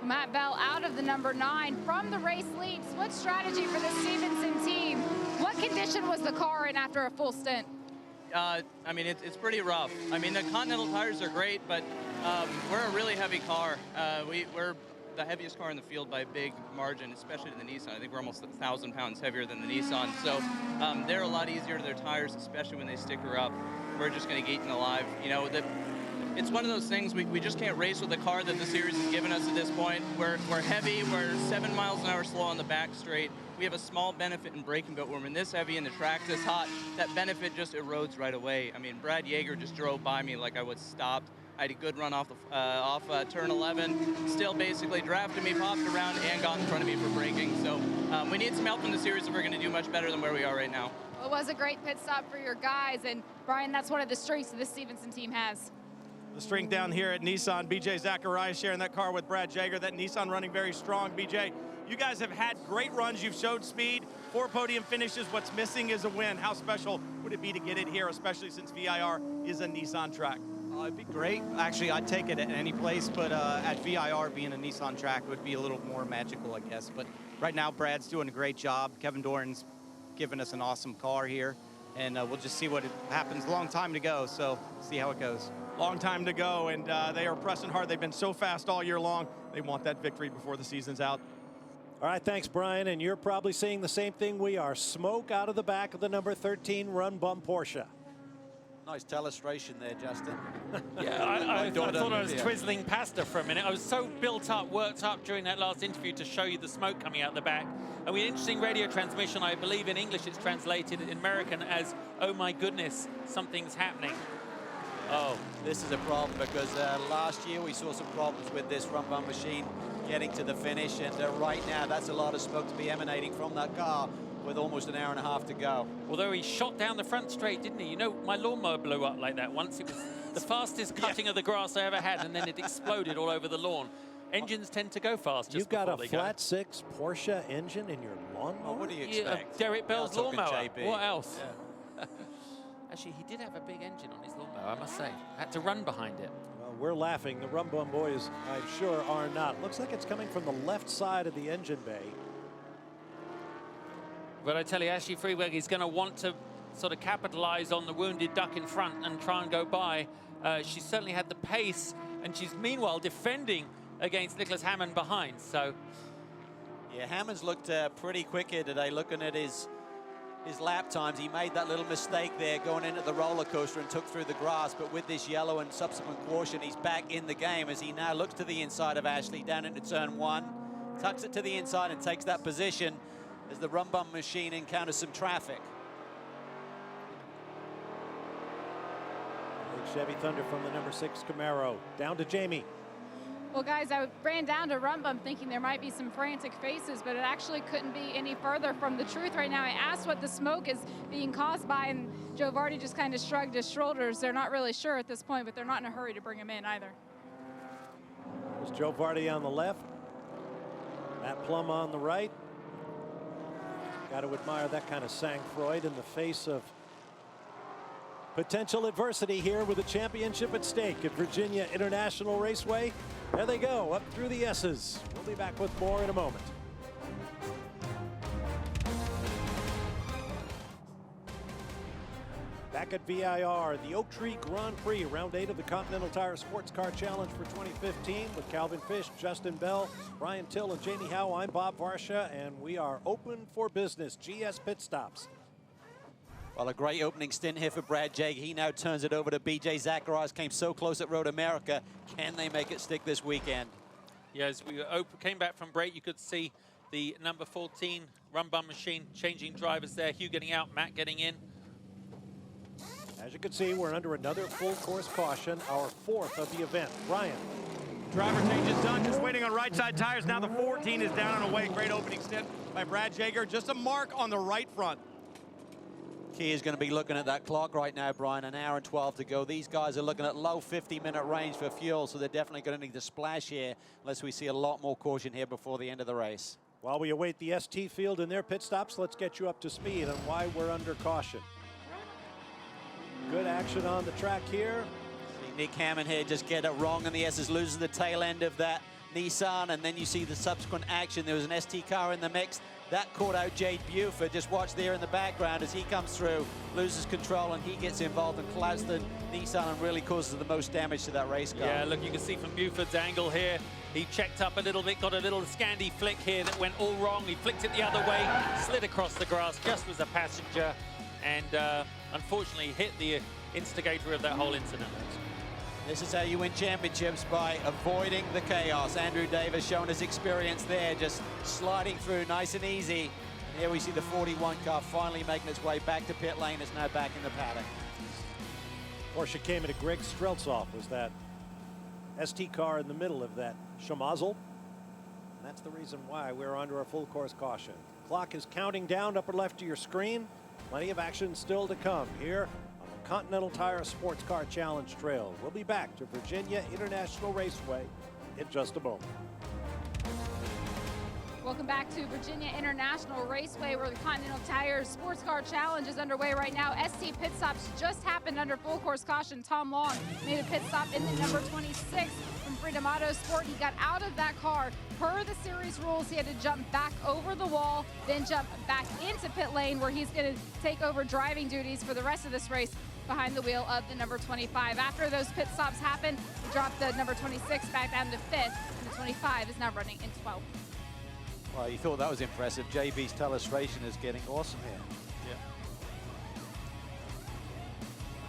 Matt Bell out of the number 9 from the race lead. Switch strategy for the Stevenson team. What condition was the car in after a full stint? I mean, it's pretty rough. I mean, the Continental tires are great, but We're a really heavy car. We're the heaviest car in the field by a big margin, especially the Nissan. I think we're almost 1,000 pounds heavier than the Nissan. So they're a lot easier to their tires, especially when they sticker up. We're just going to get eaten alive. You know, it's one of those things, we just can't race with the car that the series has given us at this point. We're heavy, we're 7 miles an hour slow on the back straight. We have a small benefit in braking, but when we're this heavy and the track this hot, that benefit just erodes right away. I mean, Brad Yeager just drove by me like I was stopped. I had a good run off turn 11, still basically drafted me, popped around, and got in front of me for braking. So we need some help in the series if we're going to do much better than where we are right now. Well, it was a great pit stop for your guys, and Brian, that's one of the strengths that the Stevenson team has. The strength down here at Nissan, BJ Zacharias sharing that car with Brad Jager. That Nissan running very strong. BJ, you guys have had great runs. You've showed speed, 4 podium finishes. What's missing is a win. How special would it be to get it here, especially since VIR is a Nissan track? It'd be great. Actually, I'd take it at any place, but at VIR being a Nissan track would be a little more magical, I guess. But right now, Brad's doing a great job. Kevin Doran's given us an awesome car here, and we'll just see what happens. Long time to go, so see how it goes. Long time to go, and they are pressing hard. They've been so fast all year long. They want that victory before the season's out. All right, thanks, Brian. And you're probably seeing the same thing we are. Smoke out of the back of the number 13 Run Bum Porsche. Nice illustration there, Justin. Yeah, I thought I was twizzling pasta for a minute. I was so built up, worked up during that last interview to show you the smoke coming out the back. And we had an interesting radio transmission. I believe in English it's translated in American as, "Oh my goodness, something's happening." Oh, this is a problem because last year we saw some problems with this Run Bum machine getting to the finish, and right now that's a lot of smoke to be emanating from that car with almost an hour and a half to go. Although he shot down the front straight, didn't he? You know, my lawnmower blew up like that once. It was the fastest cutting of the grass I ever had, and then it exploded all over the lawn. Engines tend to go fast. You've got a flat six Porsche engine in your lawnmower? Oh, what do you expect? Derek Bell's lawnmower. JP. What else? Yeah. Actually, he did have a big engine on his lawnmower, I must say. Had to run behind it. Well, we're laughing. The Rum Bum boys, I'm sure, are not. Looks like it's coming from the left side of the engine bay. But I tell you, Ashley Freeweg is going to want to sort of capitalize on the wounded duck in front and try and go by. She certainly had the pace, and she's meanwhile defending against Nicholas Hammond behind. So, yeah, Hammond's looked pretty quick here today. Looking at his lap times, he made that little mistake there going into the roller coaster and took through the grass. But with this yellow and subsequent caution, he's back in the game as he now looks to the inside of Ashley down into turn 1, tucks it to the inside and takes that position as the Rum Bum machine encounters some traffic. Big Chevy Thunder from the number 6 Camaro. Down to Jamie. Well, guys, I ran down to Rum Bum thinking there might be some frantic faces, but it actually couldn't be any further from the truth right now. I asked what the smoke is being caused by, and Joe Vardy just kind of shrugged his shoulders. They're not really sure at this point, but they're not in a hurry to bring him in either. There's Joe Vardy on the left. Matt Plum on the right. Got to admire that kind of sang-froid in the face of potential adversity here with a championship at stake at VIRginia International Raceway. There they go, up through the S's. We'll be back with more in a moment. Back at VIR, the Oak Tree Grand Prix, round 8 of the Continental Tire SportsCar Challenge for 2015 with Calvin Fish, Justin Bell, Brian Till, and Jamie Howe. I'm Bob Varsha, and we are open for business. GS Pit Stops. Well, a great opening stint here for Brad Jake. He now turns it over to BJ Zacharias. Came so close at Road America. Can they make it stick this weekend? Yeah, as we came back from break, you could see the number 14 Rum Bum machine changing drivers there. Hugh getting out, Matt getting in. As you can see, we're under another full course caution, our 4th of the event. Ryan. Driver change is done, just waiting on right side tires. Now the 14 is down and away. Great opening stint by Brad Jager. Just a mark on the right front. Key is going to be looking at that clock right now, Brian. An hour and 12 to go. These guys are looking at low 50-minute range for fuel, so they're definitely going to need to splash here unless we see a lot more caution here before the end of the race. While we await the ST field and their pit stops, let's get you up to speed on why we're under caution. Good action on the track here. See Nick Hammond here just get it wrong, and the S's loses the tail end of that Nissan, and then you see the subsequent action. There was an ST car in the mix. That caught out Jade Buford. Just watch there in the background as he comes through, loses control, and he gets involved and clouts the Nissan and really causes the most damage to that race car. Yeah, look, you can see from Buford's angle here, he checked up a little bit, got a little Scandi flick here that went all wrong. He flicked it the other way, slid across the grass just as a passenger, and unfortunately hit the instigator of that whole incident. This is how you win championships, by avoiding the chaos. Andrew Davis showing his experience there, just sliding through nice and easy. And here we see the 41 car finally making its way back to pit lane. It's now back in the paddock. Porsche came into Greg Streltsov, was that ST car in the middle of that Schmazel. And that's the reason why we're under a full course caution. Clock is counting down, upper left of your screen. Plenty of action still to come here on the Continental Tire SportsCar Challenge Trail. We'll be back to Virginia International Raceway in just a moment. Welcome back to Virginia International Raceway, where the Continental Tire SportsCar Challenge is underway right now. ST pit stops just happened under full course caution. Tom Long made a pit stop in the number 26 from Freedom Auto Sport. He got out of that car. Per the series rules, he had to jump back over the wall, then jump back into pit lane, where he's going to take over driving duties for the rest of this race behind the wheel of the number 25. After those pit stops happened, he dropped the number 26 back down to 5th, and the 25 is now running in 12th. Well, you thought that was impressive. JB's illustration is getting awesome here. Yeah.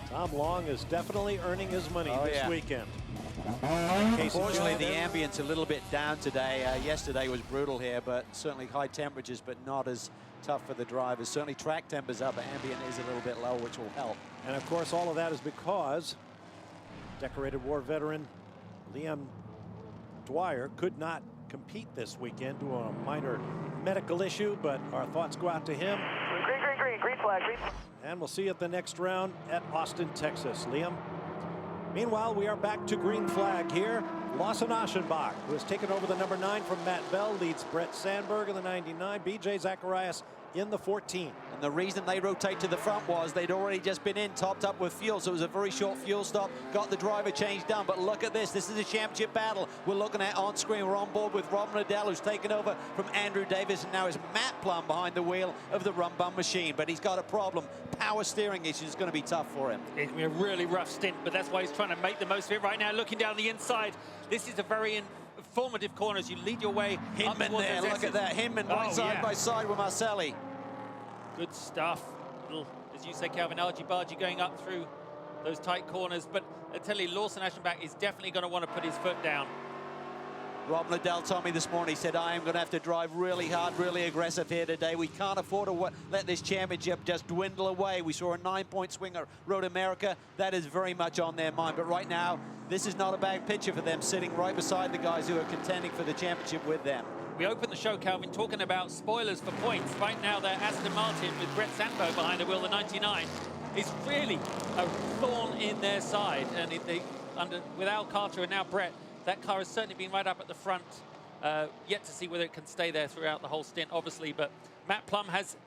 Tom Long is definitely earning his money this weekend. Unfortunately, the ambience a little bit down today. Yesterday was brutal here, but certainly high temperatures, but not as tough for the drivers. Certainly track tempers up, but ambient is a little bit low, which will help. And of course, all of that is because decorated war veteran Liam Dwyer could not compete this weekend due to a minor medical issue, but our thoughts go out to him. Green flag, green. And we'll see you at the next round at Austin, Texas. Liam. Meanwhile, we are back to green flag here. Lawson Aschenbach, who has taken over the number 9 from Matt Bell, leads Brett Sandberg in the 99, BJ Zacharias in the 14. And the reason they rotate to the front was they'd already just been in, topped up with fuel, so it was a very short fuel stop, got the driver change done. But look at this. This is a championship battle we're looking at on screen. We're on board with Rob Liddell, who's taken over from Andrew Davis, and now is Matt Plum behind the wheel of the Rum Bum machine. But he's got a problem. Power steering issues is going to be tough for him. It's a really rough stint, but that's why he's trying to make the most of it right now. Looking down the inside, this is a very informative corner as you lead your way. Hinman there, look at that. Hinman right side by side with Marcelli. Good stuff. Little, as you say, Calvin, argy-bargy going up through those tight corners. But I tell you, Lawson Aschenbach is definitely going to want to put his foot down. Rob Liddell told me this morning, he said, I am going to have to drive really hard, really aggressive here today. We can't afford to let this championship just dwindle away. We saw a 9-point swing at Road America. That is very much on their mind. But right now, this is not a bad picture for them, sitting right beside the guys who are contending for the championship with them. We opened the show, Calvin, talking about spoilers for points. Right now, they're Aston Martin with Brett Sandberg behind the wheel, the 99. Is really a thorn in their side. And with Al Carter and now Brett, that car has certainly been right up at the front. Yet to see whether it can stay there throughout the whole stint, obviously. But Matt Plum has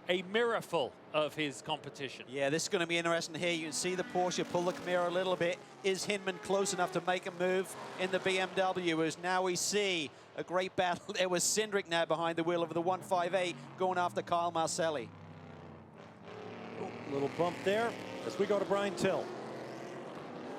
a mirror full of his competition. Yeah, this is going to be interesting here. You can see the Porsche pull the Camaro a little bit. Is Hinman close enough to make a move in the BMW? As now we see a great battle. There was Cindric now behind the wheel of the 158 going after Kyle Marcelli. Little bump there as we go to Brian Till.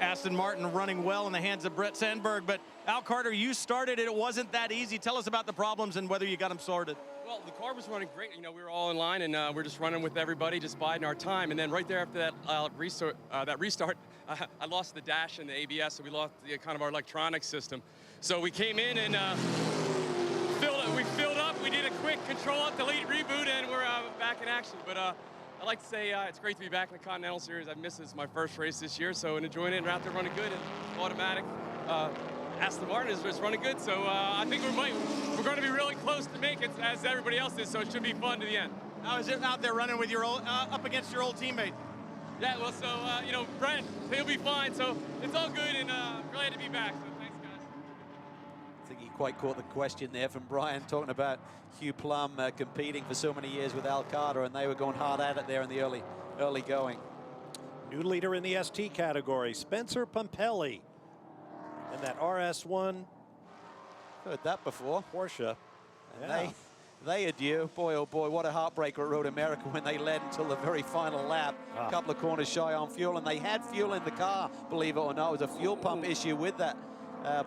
Aston Martin running well in the hands of Brett Sandberg, but Al Carter, you started it. It wasn't that easy. Tell us about the problems and whether you got them sorted. Well, the car was running great. You know, we were all in line, and we're just running with everybody, just biding our time. And then right there after that restart, I lost the dash and the ABS, so we lost kind of our electronic system. So we came in and we filled up. We did a quick control-alt-delete reboot, and we're back in action. But I'd like to say it's great to be back in the Continental Series. I've missed this. My first race this year, so enjoying it and out there running good and automatic. Aston Martin is running good, so I think we're going to be really close to make it as everybody else is, so it should be fun to the end. How is it out there running with your old, up against your old teammate? Yeah, well, so, you know, Brent, he'll be fine, so it's all good, and glad to be back, so thanks, guys. I think he quite caught the question there from Brian, talking about Hugh Plum competing for so many years with Al Carter, and they were going hard at it there in the early going. New leader in the ST category, Spencer Pumpelly. In that RS1 Heard that before. Porsche. And they adieu. Boy, oh boy, what a heartbreaker at Road America when they led until the very final lap. A couple of corners shy on fuel, and they had fuel in the car, believe it or not. It was a fuel pump issue with that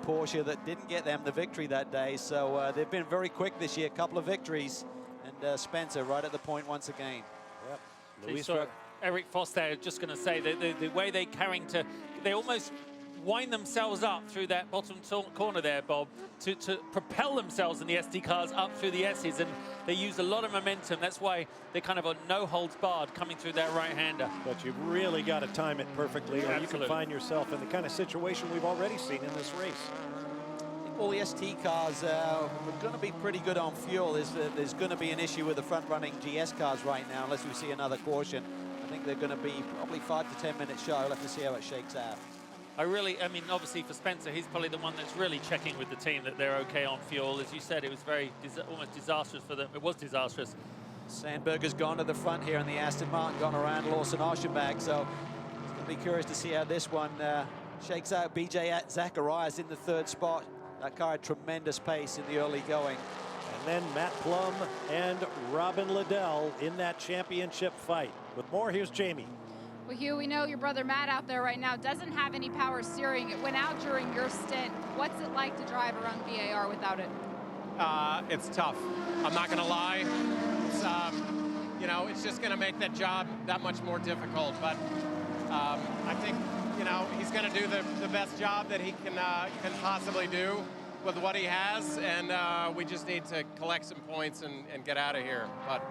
Porsche that didn't get them the victory that day. So they've been very quick this year, a couple of victories. And Spencer right at the point once again. Yep. So you saw Eric Foss there, just going to say that the way they're carrying to, they almost wind themselves up through that bottom corner there, Bob, to propel themselves in the SD cars up through the S's, and they use a lot of momentum. That's why they kind of are no holds barred coming through that right-hander. But you've really got to time it perfectly, or you can find yourself in the kind of situation we've already seen in this race. All the ST cars are going to be pretty good on fuel. There's going to be an issue with the front-running GS cars right now, unless we see another caution. I think they're going to be probably 5 to 10 minutes shy. We'll have to see how it shakes out. I mean, obviously for Spencer, he's probably the one that's really checking with the team that they're okay on fuel. As you said, it was almost disastrous for them. It was disastrous. Sandberg has gone to the front here in the Aston Martin, gone around Lawson Archenbach. So it's going to be curious to see how this one shakes out. BJ Zacharias in the 3rd spot. That car had tremendous pace in the early going. And then Matt Plum and Robin Liddell in that championship fight. With more, here's Jamie. Well, Hugh, we know your brother Matt out there right now doesn't have any power steering. It went out during your stint. What's it like to drive around VAR without it? It's tough. I'm not going to lie. It's, you know, it's just going to make that job that much more difficult. But I think, you know, he's going to do the best job that he can possibly do with what he has. And we just need to collect some points and get out of here. But,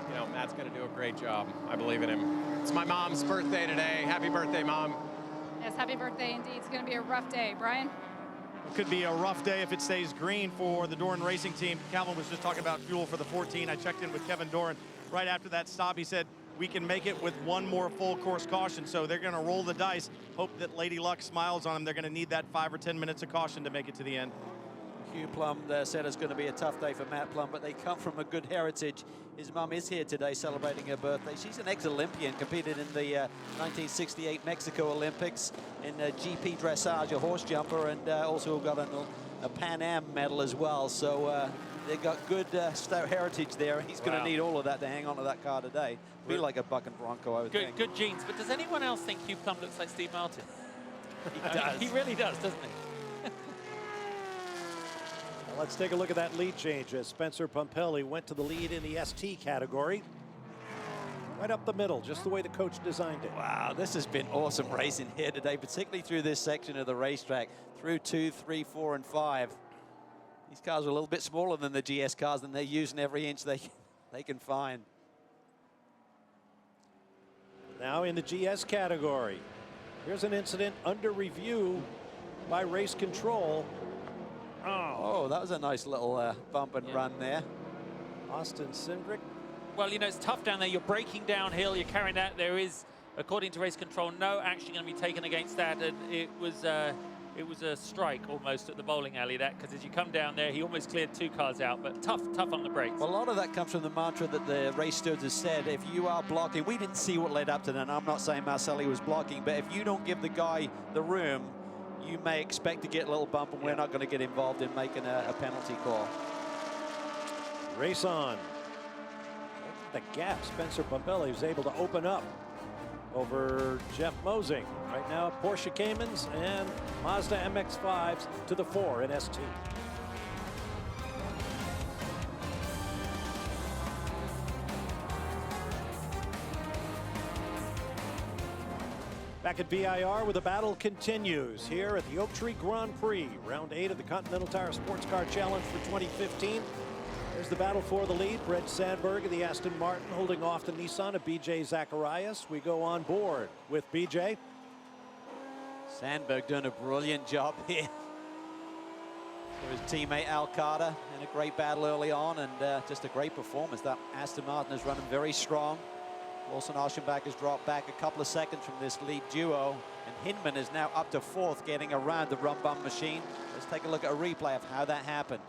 you know, Matt's going to do a great job. I believe in him. It's my mom's birthday today. Happy birthday, Mom. Yes, happy birthday indeed. It's going to be a rough day. Brian? It could be a rough day if it stays green for the Doran Racing team. Calvin was just talking about fuel for the 14. I checked in with Kevin Doran right after that stop. He said, we can make it with one more full course caution. So they're going to roll the dice, hope that Lady Luck smiles on them. They're going to need that 5 or 10 minutes of caution to make it to the end. Hugh Plum said it's going to be a tough day for Matt Plum, but they come from a good heritage. His mum is here today celebrating her birthday. She's an ex-Olympian, competed in the 1968 Mexico Olympics in GP dressage, a horse jumper, and also got a Pan Am medal as well. So they've got good stout heritage there. He's going to need all of that to hang on to that car today. Be like a bucking bronco, I would think. Good genes, but does anyone else think Hugh Plum looks like Steve Martin? He does. He really does, doesn't he? Let's take a look at that lead change as Spencer Pumpelly went to the lead in the ST category. Right up the middle, just the way the coach designed it. Wow, this has been awesome racing here today, particularly through this section of the racetrack, through 2, 3, 4, and 5. These cars are a little bit smaller than the GS cars, and they're using every inch they can find. Now in the GS category, here's an incident under review by race control. Oh, that was a nice little bump and run there. Austin Cindric. Well, you know, it's tough down there. You're braking downhill. You're carrying that. There is, according to race control, no action going to be taken against that. And it was a strike almost at the bowling alley, that, because as you come down there, he almost cleared 2 cars out, but tough on the brakes. Well, a lot of that comes from the mantra that the race stewards have said. If you are blocking, we didn't see what led up to that. I'm not saying Marcelli was blocking, but if you don't give the guy the room, you may expect to get a little bump, and we're not going to get involved in making a penalty call. Race on. The gap, Spencer Pumpelly is able to open up over Jeff Mosing. Right now, Porsche Caymans and Mazda MX-5s to the 4 in ST. Back at VIR where the battle continues here at the Oak Tree Grand Prix, round 8 of the Continental Tire SportsCar Challenge for 2015. There's the battle for the lead. Brett Sandberg of the Aston Martin holding off the Nissan of BJ Zacharias. We go on board with BJ. Sandberg doing a brilliant job here. For his teammate Al Carter in a great battle early on, and just a great performance. That Aston Martin is running very strong. Lawson Archenbach has dropped back a couple of seconds from this lead duo, and Hinman is now up to 4th, getting around the rum bum machine. Let's take a look at a replay of how that happened.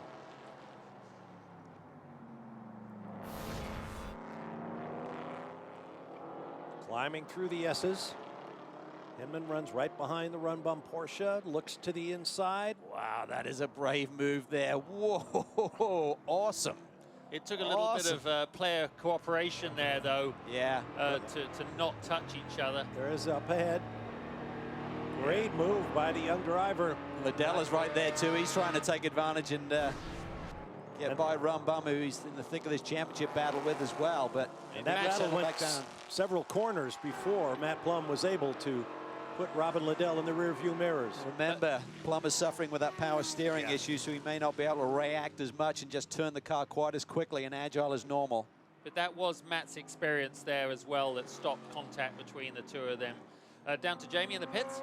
Climbing through the S's. Hinman runs right behind the run bum Porsche, looks to the inside. Wow, that is a brave move there. Whoa, awesome. It took a little bit of player cooperation there, though. Yeah. To not touch each other. There is up ahead. Great move by the young driver. Liddell is right there, too. He's trying to take advantage and get by Rum Bum, who he's in the thick of this championship battle with as well. But and that battle went several corners before Matt Plum was able to put Robin Liddell in the rearview mirrors. Remember, Plum is suffering with that power steering issue, so he may not be able to react as much and just turn the car quite as quickly and agile as normal. But that was Matt's experience there as well that stopped contact between the two of them. Down to Jamie in the pits.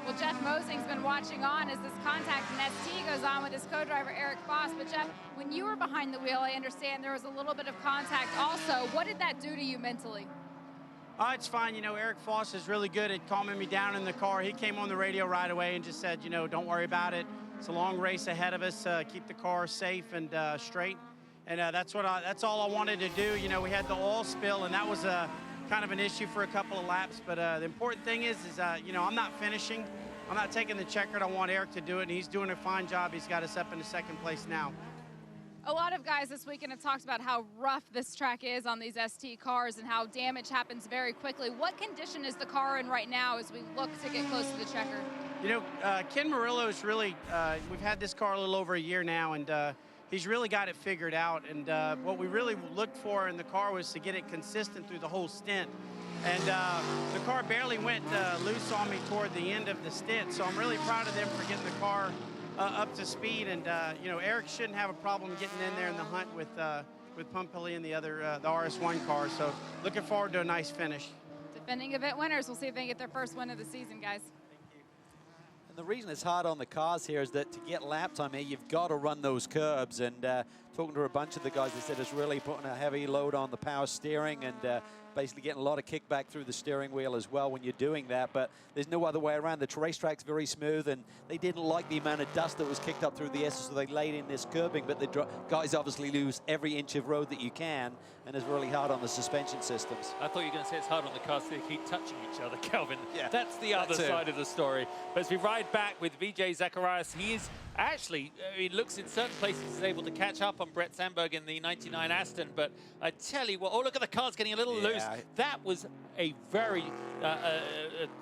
Well, Jeff Mosing's been watching on as this contact in ST goes on with his co-driver Eric Foss. But Jeff, when you were behind the wheel, I understand there was a little bit of contact also. What did that do to you mentally? It's fine. You know, Eric Foss is really good at calming me down in the car. He came on the radio right away and just said, you know, don't worry about it. It's a long race ahead of us. Keep the car safe and straight. And that's all I wanted to do. You know, we had the oil spill, and that was kind of an issue for a couple of laps. But the important thing is you know, I'm not finishing. I'm not taking the checkered. I want Eric to do it, and he's doing a fine job. He's got us up into second place now. A lot of guys this weekend have talked about how rough this track is on these ST cars and how damage happens very quickly. What condition is the car in right now as we look to get close to the checker? You know, Ken Murillo is really, we've had this car a little over a year now, and he's really got it figured out. And what we really looked for in the car was to get it consistent through the whole stint. And the car barely went loose on me toward the end of the stint, so I'm really proud of them for getting the car up to speed. And you know, Eric shouldn't have a problem getting in there in the hunt with Pumpilly and the other the RS1 car. So looking forward to a nice finish. Defending event winners. We'll see if they get their first win of the season, guys. And the reason it's hard on the cars here is that to get lap time here, you've got to run those curbs. And talking to a bunch of the guys, they said it's really putting a heavy load on the power steering and basically getting a lot of kickback through the steering wheel as well when you're doing that. But there's no other way around. The racetrack's very smooth, and they didn't like the amount of dust that was kicked up through the S's, so they laid in this curbing. But the guys obviously lose every inch of road that you can, and it's really hard on the suspension systems. I thought you were going to say it's hard on the cars, so they keep touching each other, Calvin. Yeah, that's the other side of the story. But as we ride back with Vijay Zacharias, he is actually, he looks in certain places he's able to catch up on Brett Sandberg in the 99 Aston. But I tell you what, oh, look at the cars getting a little loose. That was a very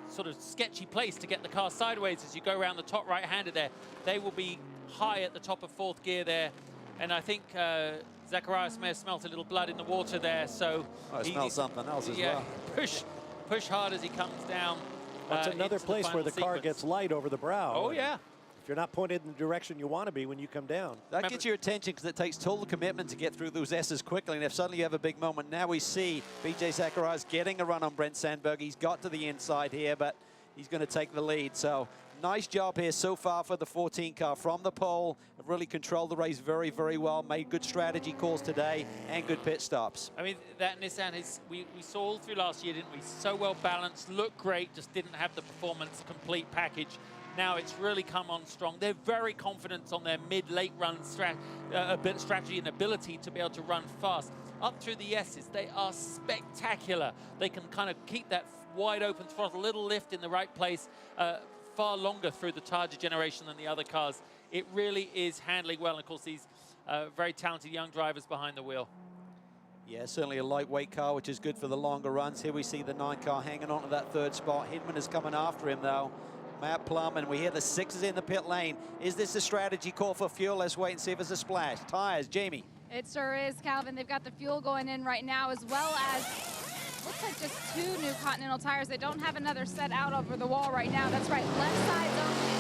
sort of sketchy place to get the car sideways as you go around the top right-hander there. They will be high at the top of fourth gear there. And I think Zacharias may have smelt a little blood in the water there. So I smell something else as well. Push hard as he comes down. That's another place where the car gets light over the brow. Oh, yeah. If you're not pointed in the direction you want to be when you come down. That gets your attention because it takes total commitment to get through those S's quickly. And if suddenly you have a big moment, now we see Vijay Zacharias getting a run on Brent Sandberg. He's got to the inside here, but he's going to take the lead. So nice job here so far for the 14 car from the pole. Have really controlled the race very, very well. Made good strategy calls today and good pit stops. I mean, that Nissan is, we saw all through last year, didn't we? So well balanced, looked great, just didn't have the performance complete package. Now it's really come on strong. They're very confident on their mid-late run strategy and ability to be able to run fast. Up through the S's, they are spectacular. They can kind of keep that wide open throttle, little lift in the right place, far longer through the Targa generation than the other cars. It really is handling well. And of course, these very talented young drivers behind the wheel. Yeah, certainly a lightweight car, which is good for the longer runs. Here we see the 9 car hanging on to that third spot. Hinman is coming after him, though. Matt Plum, and we hear the 6s in the pit lane. Is this a strategy call for fuel? Let's wait and see if it's a splash. Tires, Jamie. It sure is, Calvin. They've got the fuel going in right now, as well as looks like just 2 new Continental tires. They don't have another set out over the wall right now. That's right, left side's only.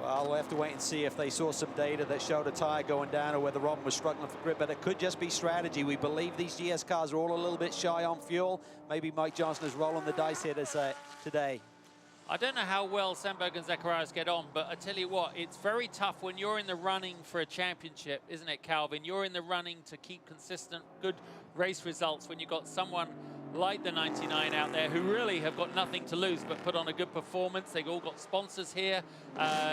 Well, we'll have to wait and see if they saw some data that showed a tire going down or whether Robin was struggling for grip, but it could just be strategy. We believe these GS cars are all a little bit shy on fuel. Maybe Mike Johnson is rolling the dice here today. I don't know how well Sandberg and Zacharias get on, but I tell you what, it's very tough when you're in the running for a championship, isn't it, Calvin? You're in the running to keep consistent, good race results when you've got someone like the 99 out there who really have got nothing to lose but put on a good performance. They've all got sponsors here.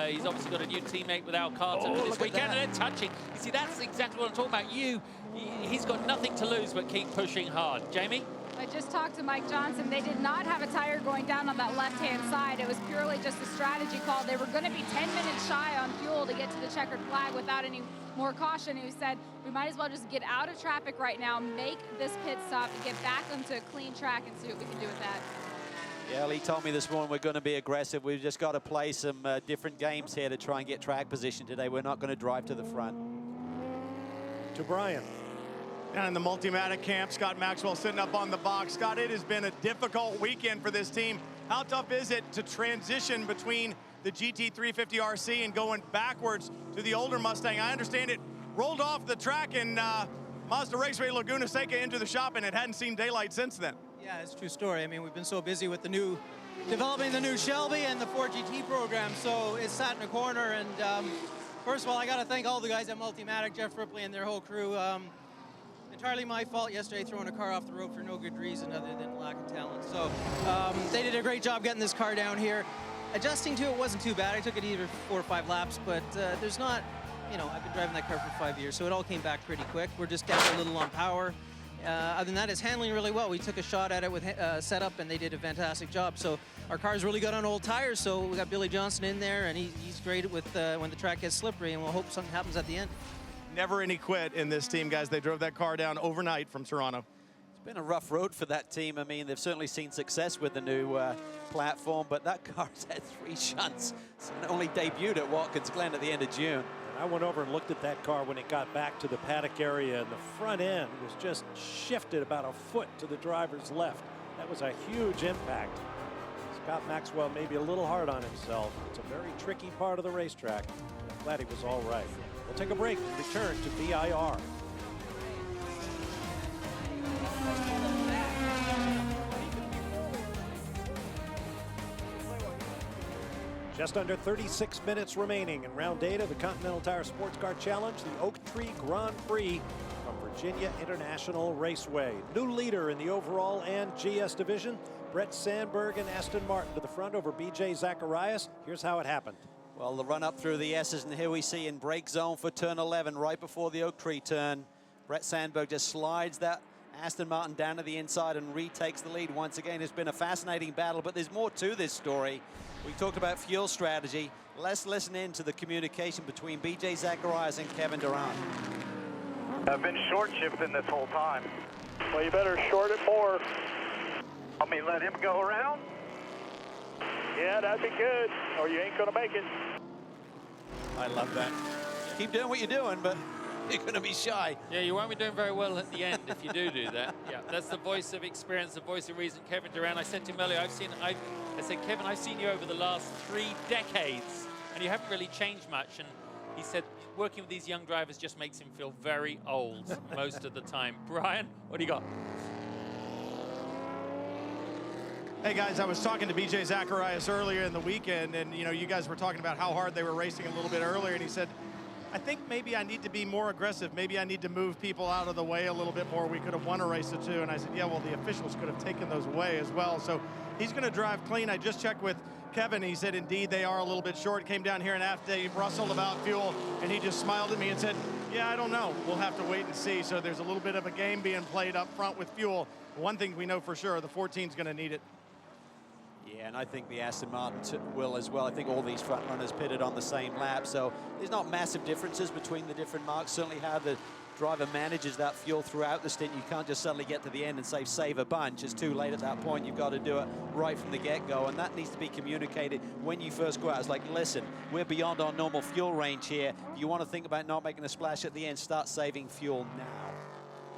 He's obviously got a new teammate with Al Carter this weekend, and they're touching. You see, that's exactly what I'm talking about. He's got nothing to lose but keep pushing hard. Jamie? I just talked to Mike Johnson. They did not have a tire going down on that left-hand side. It was purely just a strategy call. They were going to be 10 minutes shy on fuel to get to the checkered flag without any more caution. He said, we might as well just get out of traffic right now, make this pit stop, and get back onto a clean track and see what we can do with that. Yeah, Lee told me this morning we're going to be aggressive. We've just got to play some different games here to try and get track position today. We're not going to drive to the front. To Brian. Down in the Multimatic camp, Scott Maxwell sitting up on the box. Scott, it has been a difficult weekend for this team. How tough is it to transition between the GT350 RC and going backwards to the older Mustang? I understand it rolled off the track in Mazda Raceway Laguna Seca into the shop, and it hadn't seen daylight since then. Yeah, it's a true story. I mean, we've been so busy with developing the new Shelby and the 4GT program, so it's sat in a corner. And first of all, I got to thank all the guys at Multimatic, Jeff Ripley and their whole crew. Entirely my fault yesterday throwing a car off the road for no good reason other than lack of talent. So they did a great job getting this car down here. Adjusting to it wasn't too bad. I took it either 4 or 5 laps, but there's not, you know, I've been driving that car for 5 years, so it all came back pretty quick. We're just down a little on power. Other than that, it's handling really well. We took a shot at it with setup, and they did a fantastic job. So our car's really good on old tires, so we got Billy Johnson in there, and he's great with when the track gets slippery, and we'll hope something happens at the end. Never any quit in this team, guys. They drove that car down overnight from Toronto. It's been a rough road for that team. I mean, they've certainly seen success with the new platform, but that car's had 3 shunts. It only debuted at Watkins Glen at the end of June. I went over and looked at that car when it got back to the paddock area, and the front end was just shifted about a foot to the driver's left. That was a huge impact. Scott Maxwell may be a little hard on himself. It's a very tricky part of the racetrack. I'm glad he was all right. We'll take a break and return to VIR. Just under 36 minutes remaining in round 8 of the Continental Tire SportsCar Challenge, the Oak Tree Grand Prix from Virginia International Raceway. New leader in the overall and GS division, Brett Sandberg and Aston Martin to the front over BJ Zacharias. Here's how it happened. Well, the run up through the S's, and here we see in brake zone for turn 11, right before the Oak Tree turn, Brett Sandberg just slides that Aston Martin down to the inside and retakes the lead once again. It's been a fascinating battle, but there's more to this story. We talked about fuel strategy. Let's listen in to the communication between BJ Zacharias and Kevin Durant. I've been short shifting this whole time. Well, you better short it more. Want me to let him go around? Yeah, that'd be good, or you ain't gonna make it. I love that. Keep doing what you're doing, but you're going to be shy. Yeah, you won't be doing very well at the end if you do that. Yeah, that's the voice of experience, the voice of reason. Kevin Durant, I said to him earlier, I said, Kevin, I've seen you over the last 3 decades, and you haven't really changed much. And he said, working with these young drivers just makes him feel very old most of the time. Brian, what do you got? Hey guys, I was talking to BJ Zacharias earlier in the weekend, and you know, you guys were talking about how hard they were racing a little bit earlier, and he said, I think maybe I need to be more aggressive. Maybe I need to move people out of the way a little bit more. We could have won a race or 2. And I said, yeah, well, the officials could have taken those away as well. So he's going to drive clean. I just checked with Kevin. He said, indeed, they are a little bit short. Came down here and after they rustled about fuel, and he just smiled at me and said, yeah, I don't know. We'll have to wait and see. So there's a little bit of a game being played up front with fuel. One thing we know for sure, the 14's going to need it. Yeah, and I think the Aston Martin will as well. I think all these front runners pitted on the same lap, so there's not massive differences between the different marks. Certainly how the driver manages that fuel throughout the stint. You can't just suddenly get to the end and say, save a bunch. It's too late at that point. You've got to do it right from the get-go, and that needs to be communicated when you first go out. It's like, listen, we're beyond our normal fuel range here. If you want to think about not making a splash at the end, start saving fuel now.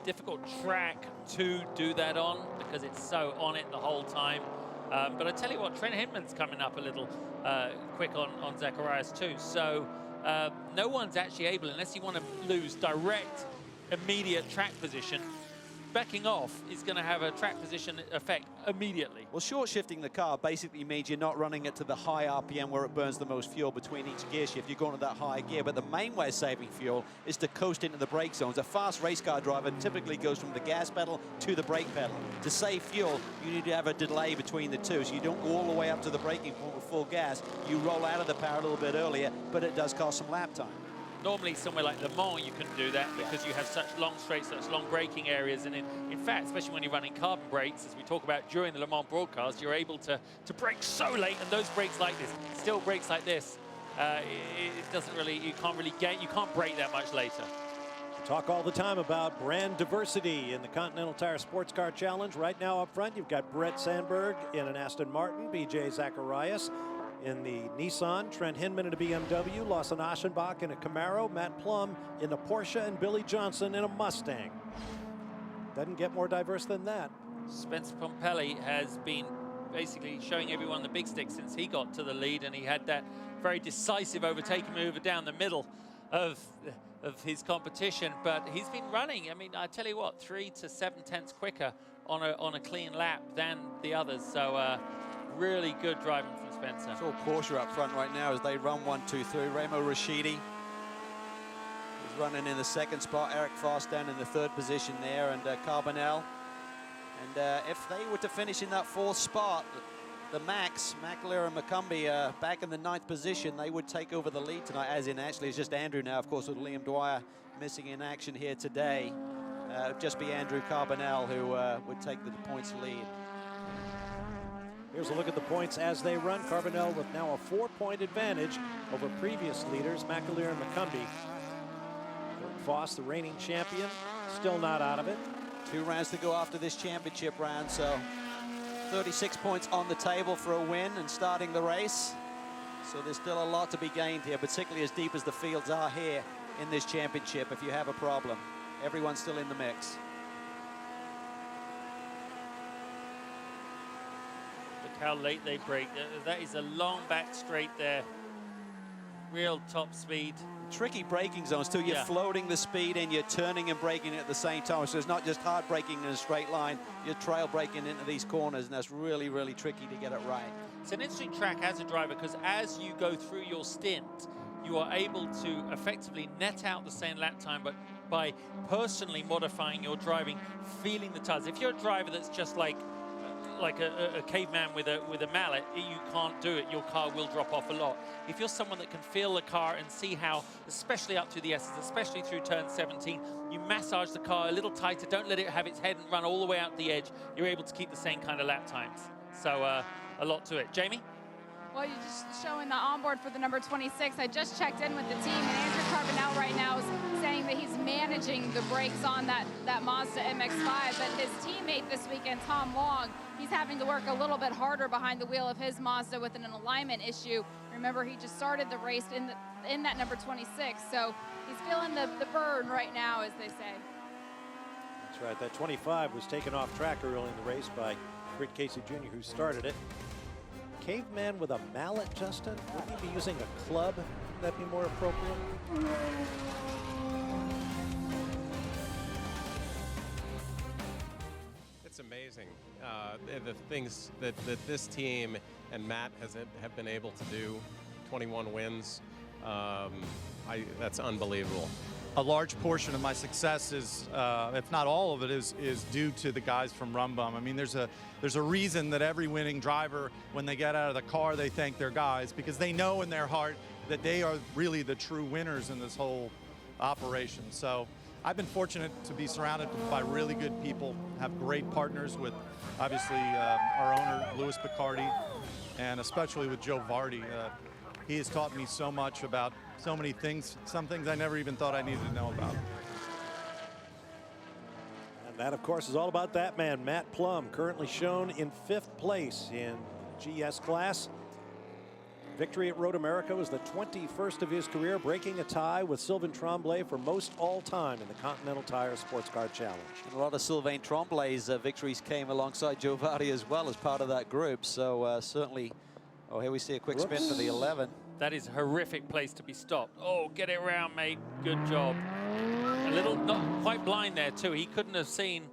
Difficult track to do that on because it's so on it the whole time. But I tell you what, Trent Hinman's coming up a little quick on Zacharias too. So no one's actually able, unless you want to lose direct, immediate track position, backing off is going to have a track position effect immediately. Well, short shifting the car basically means you're not running it to the high RPM where it burns the most fuel between each gear shift. You're going to that high gear, but the main way of saving fuel is to coast into the brake zones. A fast race car driver typically goes from the gas pedal to the brake pedal. To save fuel, you need to have a delay between the two, so you don't go all the way up to the braking point with full gas. You roll out of the power a little bit earlier, but it does cost some lap time. Normally somewhere like Le Mans you can do that because you have such long straights, such long braking areas, and in fact, especially when you're running carbon brakes, as we talk about during the Le Mans broadcast, you're able to brake so late, and those brakes like this, still brakes like this, it doesn't really, you can't brake that much later. Talk all the time about brand diversity in the Continental Tire Sports Car Challenge. Right now up front, you've got Brett Sandberg in an Aston Martin, BJ Zacharias in the Nissan, Trent Hinman in a BMW, Lawson Aschenbach in a Camaro, Matt Plum in a Porsche, and Billy Johnson in a Mustang. Doesn't get more diverse than that. Spencer Pompelli has been basically showing everyone the big stick since he got to the lead, and he had that very decisive overtaking move down the middle of his competition, but he's been running. I mean, I tell you what, 3 to 7 tenths quicker on a clean lap than the others. So really good driving from Spencer. It's all Porsche up front right now as they run 1, 2, 3. Remo Rashidi is running in the second spot. Eric Foss down in the third position there, and Carbonell. And if they were to finish in that fourth spot, the Max, McAleer and McCumbee back in the 9th position, they would take over the lead tonight, as in actually it's just Andrew now, of course, with Liam Dwyer missing in action here today. It'd just be Andrew Carbonell who would take the points lead. Here's a look at the points as they run. Carbonell with now a 4-point advantage over previous leaders, McAleer and McCumbee. Eric Foss, the reigning champion, still not out of it. 2 rounds to go after this championship round, so 36 points on the table for a win and starting the race. So there's still a lot to be gained here, particularly as deep as the fields are here in this championship. If you have a problem, everyone's still in the mix. Look how late they brake. That is a long back straight there. Real top speed. Tricky braking zones too. You're floating the speed in, you're turning and braking at the same time. So it's not just hard braking in a straight line, you're trail braking into these corners, and that's really, really tricky to get it right. It's an interesting track as a driver because as you go through your stint, you are able to effectively net out the same lap time, but by personally modifying your driving, feeling the tires. If you're a driver that's just like a caveman with a mallet, you can't do it. Your car will drop off a lot. If you're someone that can feel the car and see how, especially up through the S's, especially through turn 17, you massage the car a little tighter, don't let it have its head and run all the way out the edge, you're able to keep the same kind of lap times. So a lot to it. Jamie? Well, you're just showing the onboard for the number 26. I just checked in with the team, and Andrew Carbonell right now is saying that he's managing the brakes on that Mazda MX-5, but his teammate this weekend, Tom Long, he's having to work a little bit harder behind the wheel of his Mazda with an alignment issue. Remember, he just started the race in that number 26, so he's feeling the burn right now, as they say. That's right. That 25 was taken off track early in the race by Britt Casey Jr., who started it. Caveman with a mallet, Justin? Wouldn't he be using a club? Would that be more appropriate? It's amazing the things that this team and Matt have been able to do. 21 wins. That's unbelievable. A large portion of my success is, if not all of it, is due to the guys from Rum Bum. I mean, there's a reason that every winning driver, when they get out of the car, they thank their guys, because they know in their heart that they are really the true winners in this whole operation. So I've been fortunate to be surrounded by really good people, have great partners with, obviously, our owner, Louis Picardi, and especially with Joe Vardy. He has taught me so much about so many things, some things I never even thought I needed to know about. And that, of course, is all about that man, Matt Plum, currently shown in 5th place in GS class. Victory at Road America was the 21st of his career, breaking a tie with Sylvain Tremblay for most all-time in the Continental Tire SportsCar Challenge. And a lot of Sylvain Tremblay's victories came alongside Joe Vardy as well as part of that group. So certainly, oh, here we see a quick spin for the 11. That is a horrific place to be stopped. Oh, get it around, mate. Good job. A little, not quite blind there, too. He couldn't have seen,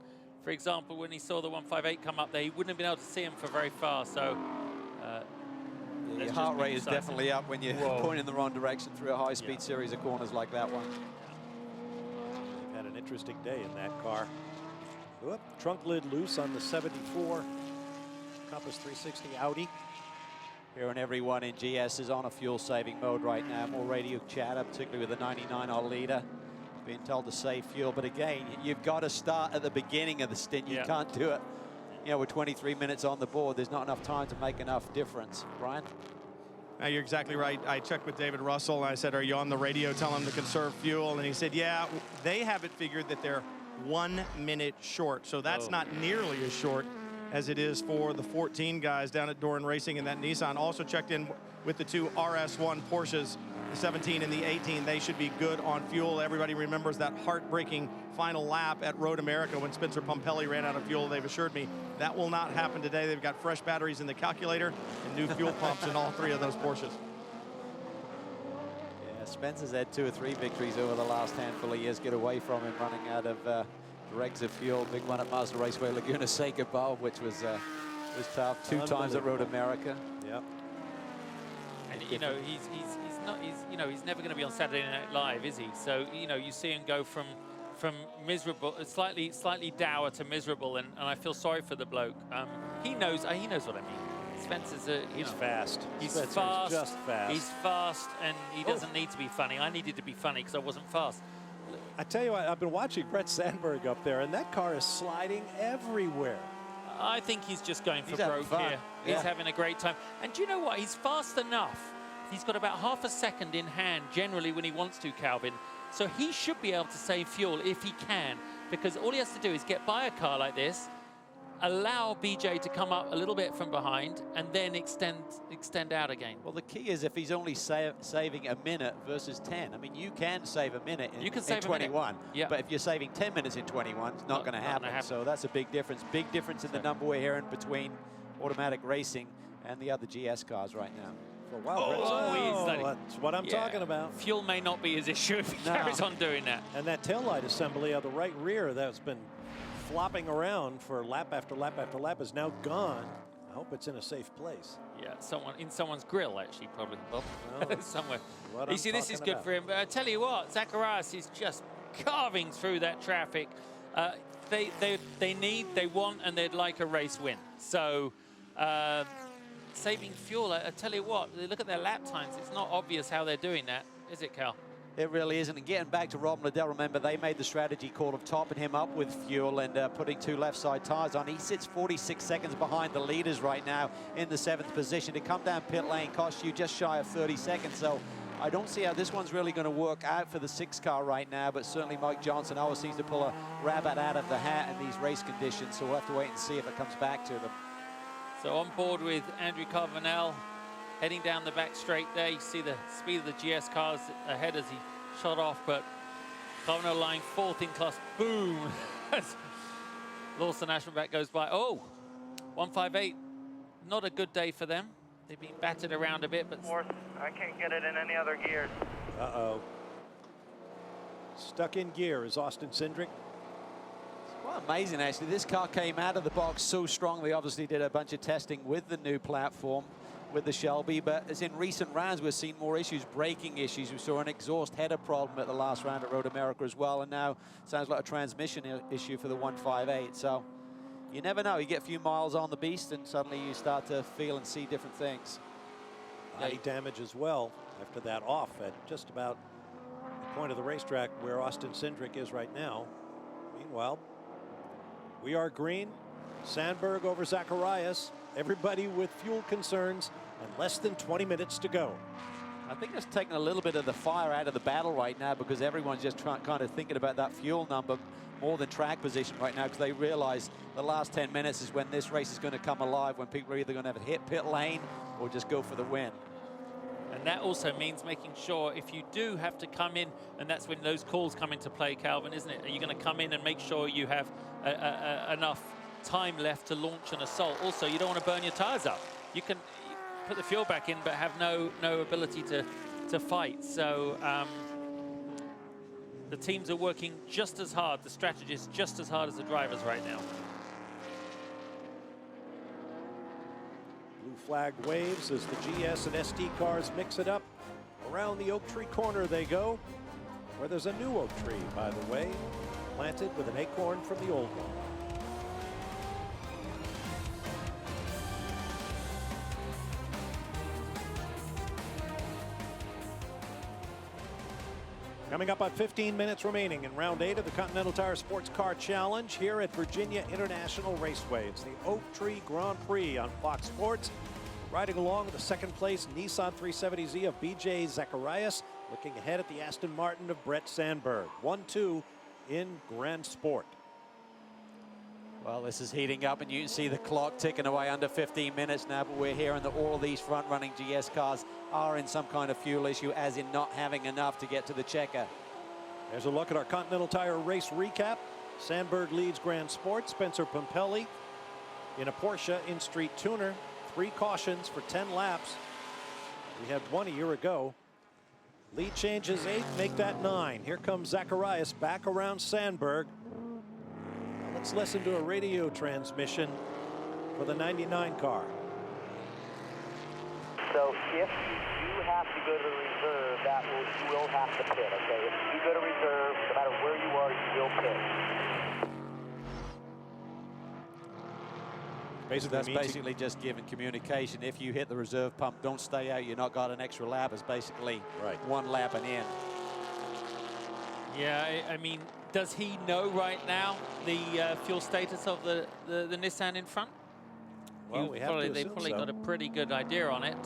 for example, when he saw the 158 come up there, he wouldn't have been able to see him for very far. So your heart rate is definitely up when you're pointing in the wrong direction through a high-speed series of corners like that one. They've had an interesting day in that car. Whoop, trunk lid loose on the 74 Compass 360 Audi. Hearing everyone in GS is on a fuel-saving mode right now. More radio chatter, particularly with the 99 leader, being told to save fuel. But again, you've got to start at the beginning of the stint. You can't do it, you know, with 23 minutes on the board. There's not enough time to make enough difference. Brian? You're exactly right. I checked with David Russell, and I said, are you on the radio telling them to conserve fuel? And he said, yeah, they have it figured that they're 1 minute short. So that's not nearly as short as it is for the 14 guys down at Doran Racing. And that Nissan also checked in with the two RS1 Porsches, the 17 and the 18. They should be good on fuel. Everybody remembers that heartbreaking final lap at Road America when Spencer Pumpelly ran out of fuel. They've assured me that will not happen today. They've got fresh batteries in the calculator and new fuel pumps in all 3 of those Porsches. Yeah, Spencer's had 2 or 3 victories over the last handful of years. Get away from him running out of dregs of fuel. Big one at Mazda Raceway, Laguna Seca Bowl, which was tough. 2 times at Road America. Yep. And you know, he's never going to be on Saturday Night Live, is he? So you know, you see him go from miserable, slightly dour to miserable, and I feel sorry for the bloke. He knows what I mean. Spencer's he's fast. He's Spencer's fast. Just fast. He's fast, and he doesn't need to be funny. I needed to be funny because I wasn't fast. I tell you what, I've been watching Brett Sandberg up there, and that car is sliding everywhere. I think he's just going for having broke fun. here. He's having a great time. And do you know what? He's fast enough. He's got about half a second in hand generally when he wants to, Calvin. So he should be able to save fuel if he can, because all he has to do is get by a car like this, allow BJ to come up a little bit from behind, and then extend out again. Well, the key is if he's only saving a minute versus 10. I mean, you can save a minute in, You can save in 21, yeah. but if you're saving 10 minutes in 21, it's not going to happen. So that's a big difference. Big difference in the number we're hearing between automatic racing and the other GS cars right now. That's what I'm talking about. Fuel may not be his issue if he carries on doing that. And that taillight assembly on the right rear that's been flopping around for lap after lap after lap is now gone. I hope it's in a safe place. Yeah, in someone's grill, actually, probably, Bob. Well, somewhere. You see, this is good for him. But I tell you what, Zacharias is just carving through that traffic. They want, and they'd like a race win. So, saving fuel, I tell you what, look at their lap times. It's not obvious how they're doing that, is it, Cal? It really isn't. And getting back to Rob Liddell, remember, they made the strategy call of topping him up with fuel and putting 2 left side tires on. He sits 46 seconds behind the leaders right now in the 7th position. To come down pit lane costs you just shy of 30 seconds. So I don't see how this one's really going to work out for the 6 car right now, but certainly Mike Johnson always seems to pull a rabbit out of the hat in these race conditions. So we'll have to wait and see if it comes back to them. So on board with Andrew Carvanel, heading down the back straight there. You see the speed of the GS cars ahead as he shot off, but Carvanel lying 4th in class. Boom! Lawson Ashmanback goes by. Oh, 158. Not a good day for them. They've been battered around a bit, but 4th. I can't get it in any other gears. Uh-oh. Stuck in gear is Austin Cindric. Well, amazing, actually. This car came out of the box so strong. They obviously did a bunch of testing with the new platform, with the Shelby, but as in recent rounds, we've seen more issues, braking issues. We saw an exhaust header problem at the last round at Road America as well, and now sounds like a transmission issue for the 158. So you never know. You get a few miles on the beast, and suddenly you start to feel and see different things. Body damage as well after that off at just about the point of the racetrack where Austin Cindric is right now. Meanwhile, we are green. Sandberg over Zacharias. Everybody with fuel concerns and less than 20 minutes to go. I think it's taking a little bit of the fire out of the battle right now because everyone's just kind of thinking about that fuel number more than track position right now, because they realize the last 10 minutes is when this race is going to come alive, when people are either going to have a hit pit lane or just go for the win. And that also means making sure if you do have to come in, and that's when those calls come into play, Calvin, isn't it? Are you going to come in and make sure you have enough time left to launch an assault? Also, you don't want to burn your tires up. You can put the fuel back in, but have no ability to fight. So the teams are working just as hard, the strategists just as hard as the drivers right now. Blue flag waves as the GS and ST cars mix it up. Around the oak tree corner they go, where there's a new oak tree, by the way, planted with an acorn from the old one. Coming up on 15 minutes remaining in round 8 of the Continental Tire SportsCar Challenge here at VIRginia International Raceway. It's the Oak Tree Grand Prix on Fox Sports. Riding along with the second place Nissan 370Z of BJ Zacharias, looking ahead at the Aston Martin of Brett Sandberg. 1-2 in Grand Sport. Well, this is heating up, and you can see the clock ticking away under 15 minutes now, but we're hearing that all of these front-running GS cars are in some kind of fuel issue, as in not having enough to get to the checker. There's a look at our Continental Tire race recap. Sandberg leads Grand Sport. Spencer Pumpelly in a Porsche in-street tuner. 3 cautions for 10 laps. We had 1 a year ago. Lead changes 8, make that 9. Here comes Zacharias back around Sandberg. Let's listen to a radio transmission for the 99 car. So if you do have to go to the reserve, you will have to pit, okay? If you go to reserve, no matter where you are, you will pit. That's basically just giving communication. If you hit the reserve pump, don't stay out. You're not got an extra lap. It's basically 1 lap and in. Yeah, I mean, does he know right now the fuel status of the Nissan in front? Well, they've probably got a pretty good idea on it.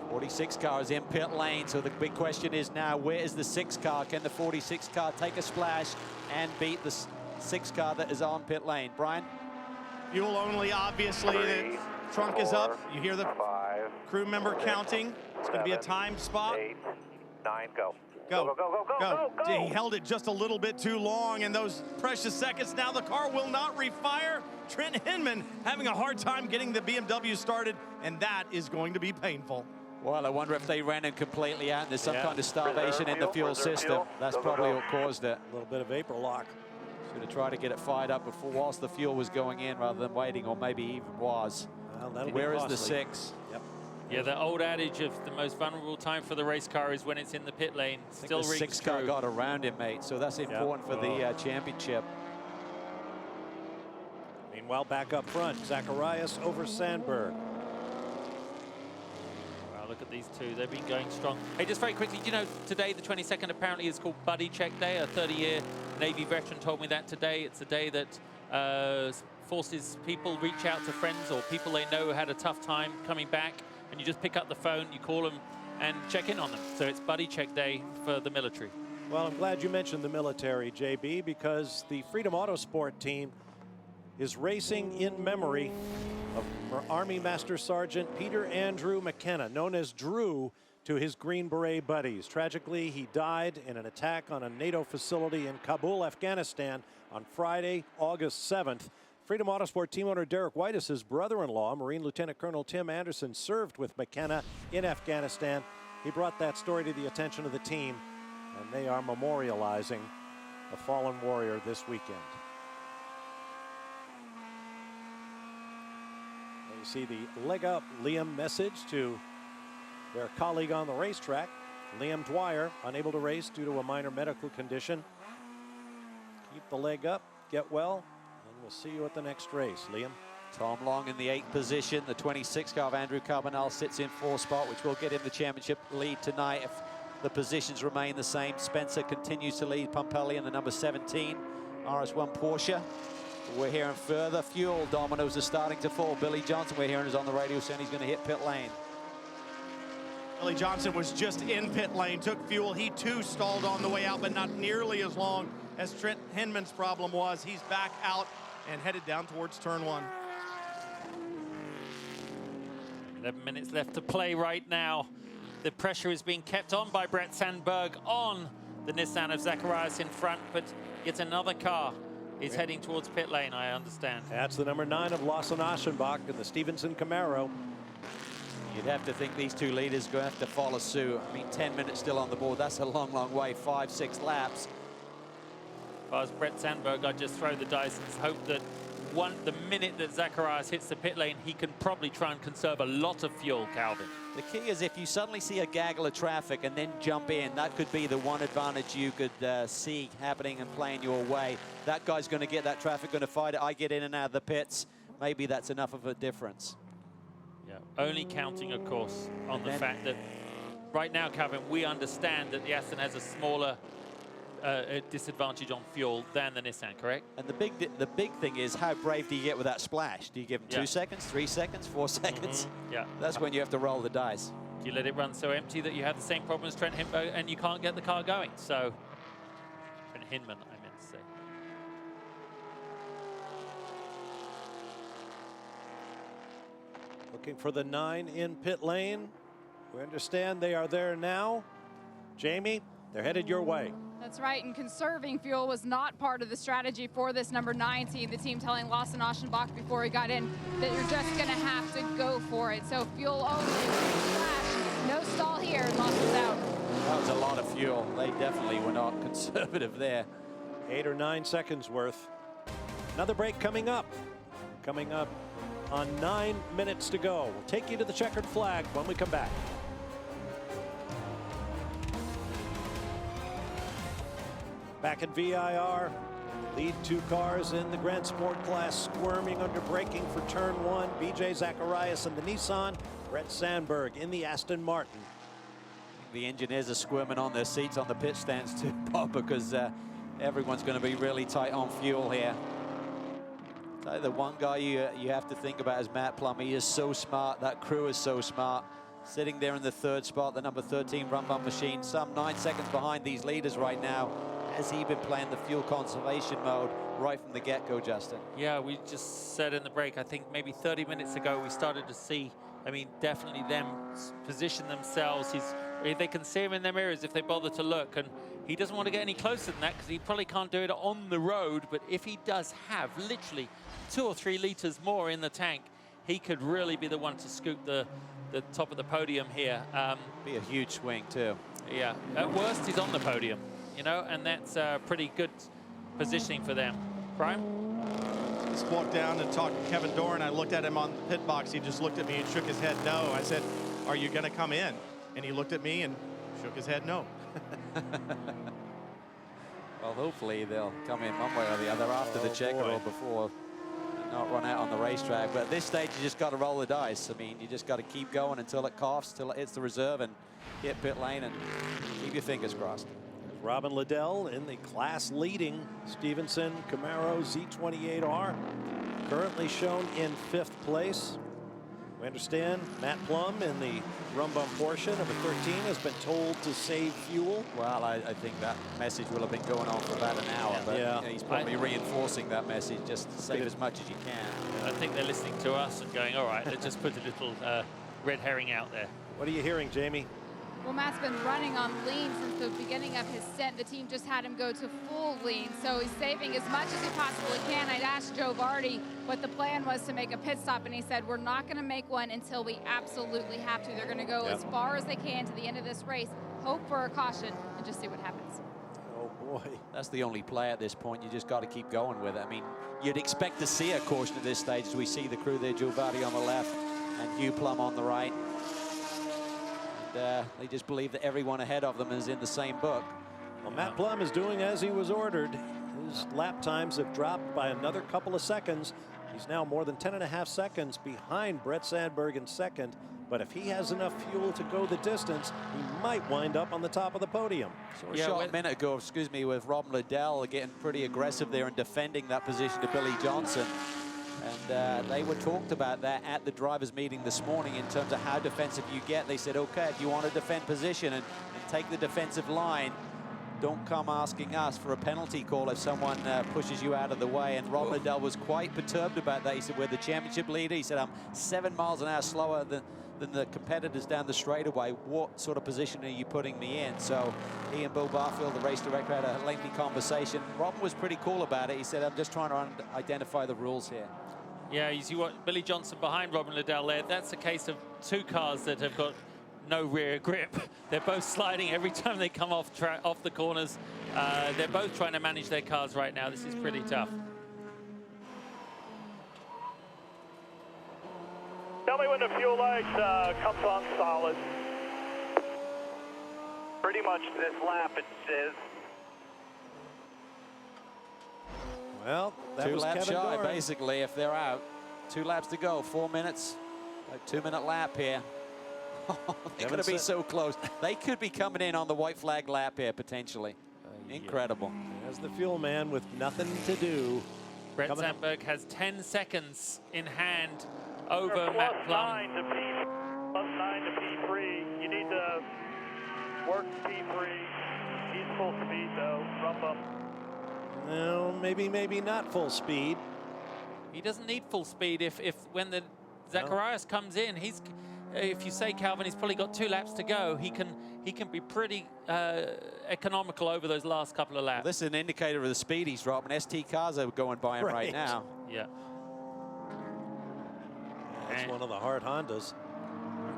46 car is in pit lane, so the big question is now, where is the 6 car? Can the 46 car take a splash and beat the 6 car that is on pit lane? Brian? Fuel only, obviously. The trunk is up. You hear the crew member counting. It's going to be a timed spot. 8, 9, go. Go, go. He held it just a little bit too long, and those precious seconds. Now the car will not refire. Trent Hinman having a hard time getting the BMW started, and that is going to be painful. Well, I wonder if they ran him completely out and there's some kind of starvation in the fuel system. That's probably what caused it. A little bit of vapor lock. Should have tried to get it fired up before whilst the fuel was going in rather than waiting, or maybe even was. Well, where is the 6? Yep. Yeah, the old adage of the most vulnerable time for the race car is when it's in the pit lane. Still the rings 6 car true. got around him, mate, so that's important for the championship. Meanwhile, back up front, Zacharias over Sandberg. Wow, look at these two. They've been going strong. Hey, just very quickly, you know, today, the 22nd, apparently is called Buddy Check Day. A 30-year Navy veteran told me that today. It's a day that forces people reach out to friends or people they know had a tough time coming back, and you just pick up the phone, you call them, and check in on them. So it's Buddy Check Day for the military. Well, I'm glad you mentioned the military, JB, because the Freedom Autosport team is racing in memory of Army Master Sergeant Peter Andrew McKenna, known as Drew to his Green Beret buddies. Tragically, he died in an attack on a NATO facility in Kabul, Afghanistan on Friday, August 7th. Freedom Autosport team owner Derek Whitus, his brother-in-law, Marine Lieutenant Colonel Tim Anderson, served with McKenna in Afghanistan. He brought that story to the attention of the team, and they are memorializing a fallen warrior this weekend. You see the leg up Liam message to their colleague on the racetrack. Liam Dwyer, unable to race due to a minor medical condition. Keep the leg up, get well, and we'll see you at the next race, Liam. Tom Long in the 8th position. The 26 car of Andrew Carbonell sits in 4th spot, which will get him the championship lead tonight if the positions remain the same. Spencer continues to lead Pumpelly in the number 17 RS1 Porsche. We're hearing further fuel dominoes are starting to fall. Billy Johnson, we're hearing, is on the radio saying he's going to hit pit lane. Billy Johnson was just in pit lane, took fuel. He too stalled on the way out, but not nearly as long as Trent Hinman's problem was. He's back out and headed down towards turn 1. 11 minutes left to play right now. The pressure is being kept on by Brett Sandberg on the Nissan of Zacharias in front, but yet another car is heading towards pit lane, I understand. That's the number 9 of Lawson Aschenbach in the Stevenson Camaro. You'd have to think these two leaders are going to have to follow suit. I mean, 10 minutes still on the board. That's a long, long way. 5, 6 laps. If I was Brett Sandberg, I'd just throw the dice and hope that the minute that Zacharias hits the pit lane, he can probably try and conserve a lot of fuel, Calvin. The key is if you suddenly see a gaggle of traffic and then jump in, that could be the one advantage you could see happening and playing your way. That guy's going to get that traffic, going to fight it. I get in and out of the pits. Maybe that's enough of a difference. Yeah, only counting, of course, on the fact that right now, Calvin, we understand that the Aston has a smaller disadvantage on fuel than the Nissan, correct? And the big thing is, how brave do you get with that splash? Do you give them 2 seconds, 3 seconds, 4 seconds? Yeah. That's when you have to roll the dice. You let it run so empty that you have the same problem as Trent Hindman, and you can't get the car going. So, Trent Hindman, I meant to say. Looking for the 9 in pit lane. We understand they are there now. Jamie, they're headed your way. That's right, and conserving fuel was not part of the strategy for this number 9 team. The team telling Lawson Aschenbach before he got in that you're just going to have to go for it. So fuel only, no stall here, and Lawson's out. That was a lot of fuel. They definitely were not conservative there. 8 or 9 seconds worth. Another break coming up. Coming up on 9 minutes to go. We'll take you to the checkered flag when we come back. Back at VIR, lead 2 cars in the Grand Sport class squirming under braking for turn 1. BJ Zacharias in the Nissan, Brett Sandberg in the Aston Martin. The engineers are squirming on their seats on the pit stands too, Bob, because everyone's going to be really tight on fuel here. So the one guy you have to think about is Matt Plum. He is so smart. That crew is so smart. Sitting there in the 3rd spot, the number 13 Run Bum machine, some 9 seconds behind these leaders right now. Has he been playing the fuel conservation mode right from the get-go, Justin? Yeah, we just said in the break, I think maybe 30 minutes ago, we started to see, I mean, definitely them position themselves. They can see him in their mirrors if they bother to look, and he doesn't want to get any closer than that because he probably can't do it on the road, but if he does have literally 2 or 3 liters more in the tank, he could really be the one to scoop the top of the podium here. Be a huge swing too. Yeah, at worst he's on the podium, you know, and that's pretty good positioning for them. Brian? Just walked down and talked to Kevin Doran. I looked at him on the pit box. He just looked at me and shook his head no. I said, are you going to come in? And he looked at me and shook his head no. Well, hopefully they'll come in one way or the other after the checker or before, not run out on the racetrack. But at this stage, you just got to roll the dice. I mean, you just got to keep going until it coughs, till it hits the reserve, and hit pit lane and keep your fingers crossed. Robin Liddell in the class-leading Stevenson Camaro Z28R, currently shown in 5th place. We understand Matt Plum in the Rum Bum Porsche, number 13, has been told to save fuel. Well, I think that message will have been going on for about an hour, but yeah, he's probably reinforcing that message just to save as much as you can. I think they're listening to us and going, all right, let's just put a little red herring out there. What are you hearing, Jamie? Well, Matt's been running on lean since the beginning of his stint. The team just had him go to full lean, so he's saving as much as he possibly can. I'd asked Joe Vardy what the plan was to make a pit stop, and he said, we're not going to make one until we absolutely have to. They're going to go as far as they can to the end of this race, hope for a caution, and just see what happens. Oh, boy. That's the only play at this point. You just got to keep going with it. I mean, you'd expect to see a caution at this stage as we see the crew there, Joe Vardy on the left and Hugh Plum on the right. They just believe that everyone ahead of them is in the same book. Well, Matt Plum is doing as he was ordered. His lap times have dropped by another couple of seconds. He's now more than 10.5 seconds behind Brett Sandberg in 2nd. But if he has enough fuel to go the distance, he might wind up on the top of the podium. So a shot a minute ago, excuse me, with Robin Liddell getting pretty aggressive there and defending that position to Billy Johnson. And they were talked about that at the drivers' meeting this morning in terms of how defensive you get. They said, okay, if you want to defend position and take the defensive line, don't come asking us for a penalty call if someone pushes you out of the way. And Rob Liddell was quite perturbed about that. He said, we're the championship leader. He said, I'm 7 miles an hour slower than the competitors down the straightaway. What sort of position are you putting me in? So he and Bill Barfield, the race director, had a lengthy conversation. Robin was pretty cool about it. He said, I'm just trying to identify the rules here. Yeah, you see what Billy Johnson behind Robin Liddell there. That's a case of 2 cars that have got no rear grip. They're both sliding every time they come off the corners. They're both trying to manage their cars right now. This is pretty tough. Tell me when the fuel light comes on solid. Pretty much this lap it says. Well, that 2 was laps Kevin shy, Doran. basically, if they're out. 2 laps to go, 4 minutes. A 2-minute lap here. They're going to be so close. They could be coming in on the white flag lap here, potentially. Incredible. There's the fuel man with nothing to do. Brett Sandberg has 10 seconds in hand over You're Matt Plum. +9 to P3. You need to work P3. He's full speed though. Rump up. No, maybe not full speed. He doesn't need full speed if when the Zacharias comes in, if you say, Calvin, he's probably got 2 laps to go, he can be pretty economical over those last couple of laps. Well, this is an indicator of the speed he's dropping. ST cars are going by him right now. Yeah. That's one of the hard Hondas.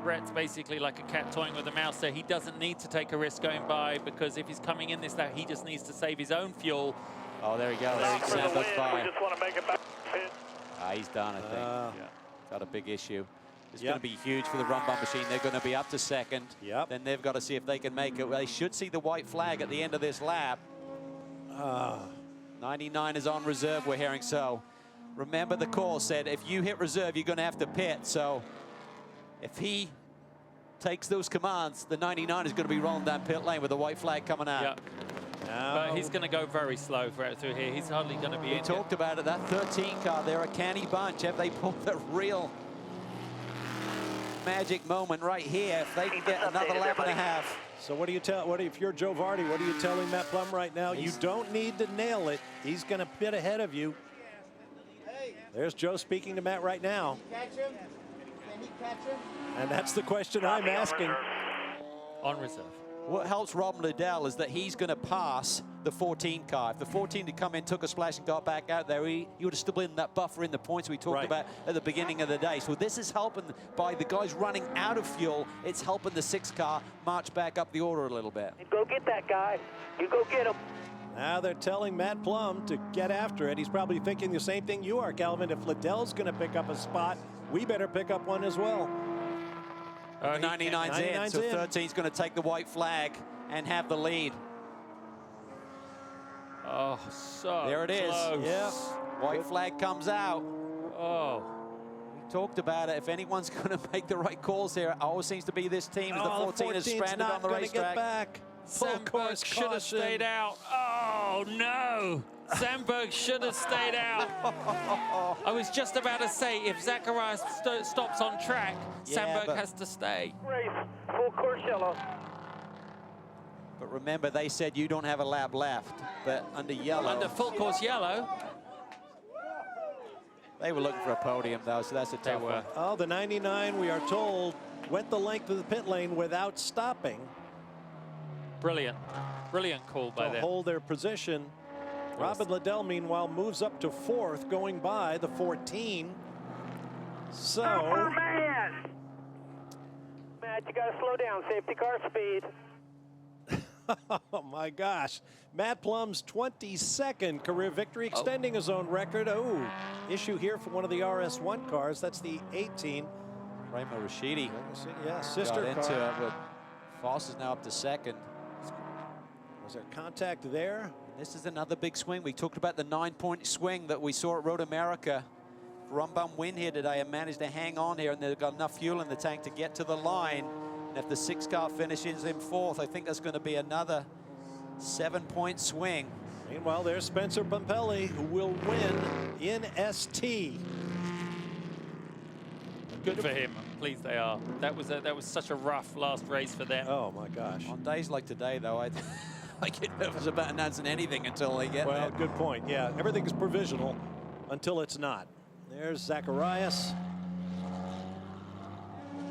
Brett's basically like a cat toying with a mouse there. He doesn't need to take a risk going by, because if he's coming in this lap, he just needs to save his own fuel. Oh, there he goes. Sandberg's by. We just want to make it back pit. He's done, I think. Got a big issue. It's going to be huge for the run bump machine. They're going to be up to second. Then they've got to see if they can make it. Well, they should see the white flag at the end of this lap. 99 is on reserve, we're hearing. So remember, the call said if you hit reserve, you're going to have to pit. So if he takes those commands, the 99 is going to be rolling down pit lane with the white flag coming out. But he's going to go very slow through here. He's hardly going to be in. We talked about it, that 13 car, they're a canny bunch. Have they pulled the real magic moment right here? If they can get another lap and a half. So what do you tell? If you're Joe Vardy, what are you telling Matt Plum right now? You don't need to nail it. He's going to pit ahead of you. There's Joe speaking to Matt right now. Catch him? Can he catch him? And that's the question I'm asking. On reserve. What helps Rob Liddell is that he's going to pass the 14 car. If the 14 had come in, took a splash and got back out there, he would have still been in that buffer in the points we talked about at the beginning of the day. So this is helping by the guys running out of fuel. It's helping the 6 car march back up the order a little bit. Go get that guy. You go get him. Now they're telling Matt Plum to get after it. He's probably thinking the same thing you are, Calvin. If Liddell's going to pick up a spot, we better pick up one as well. The 99's in, so 13's going to take the white flag and have the lead. Oh, so there it is. close. Yeah. White flag comes out. Oh. We talked about it. If anyone's going to make the right calls here, it always seems to be this team. As the 14 is stranded on the racetrack. Get back. Sandberg should have stayed out. Oh, no. Sandberg should have stayed out. I was just about to say, if Zacharias stops on track, Sandberg has to stay. Race, full course yellow. But remember, they said you don't have a lap left. But under yellow. Under full course yellow. They were looking for a podium, though, so that's a tough one. Oh, the 99, we are told, went the length of the pit lane without stopping. Brilliant. Brilliant call by them. To hold their position. Robin Liddell, meanwhile, moves up to 4th, going by the 14. So. Matt, you got to slow down. Safety car speed. Oh, my gosh. Matt Plum's 22nd career victory, extending his own record. Oh, issue here for one of the RS1 cars. That's the 18. Raimo Rashidi. Yeah, sister got car. into it, but Foss is now up to 2nd. Was there contact there? This is another big swing. We talked about the 9-point swing that we saw at Road America. Run bum win here today and managed to hang on here, and they've got enough fuel in the tank to get to the line. And if the 6 car finishes in 4th, I think that's going to be another 7-point swing. Meanwhile, there's Spencer Pompelli, who will win in ST. Good for him. I'm pleased they are. That was such a rough last race for them. Oh my gosh. On days like today, though, I get nervous about announcing anything until they get there. Well, good point. Yeah, everything's provisional until it's not. There's Zacharias.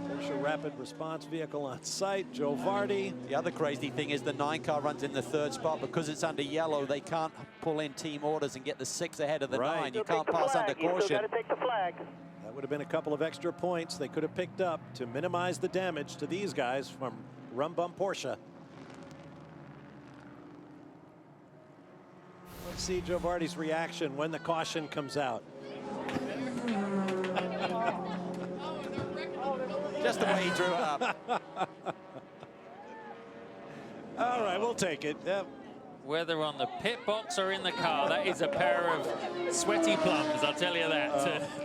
There's a rapid response vehicle on site. Joe Vardy. The other crazy thing is the 9 car runs in the 3rd spot. Because it's under yellow, they can't pull in team orders and get the 6 ahead of the 9. You can't pass under caution. You still got to take the flag. That would have been a couple of extra points they could have picked up to minimize the damage to these guys from Rum Bum Porsche. Let's see Joe Vardy's reaction when the caution comes out. Just the way he drew it up. All right, we'll take it. Yep. Whether on the pit box or in the car, that is a pair of sweaty plums, I'll tell you that,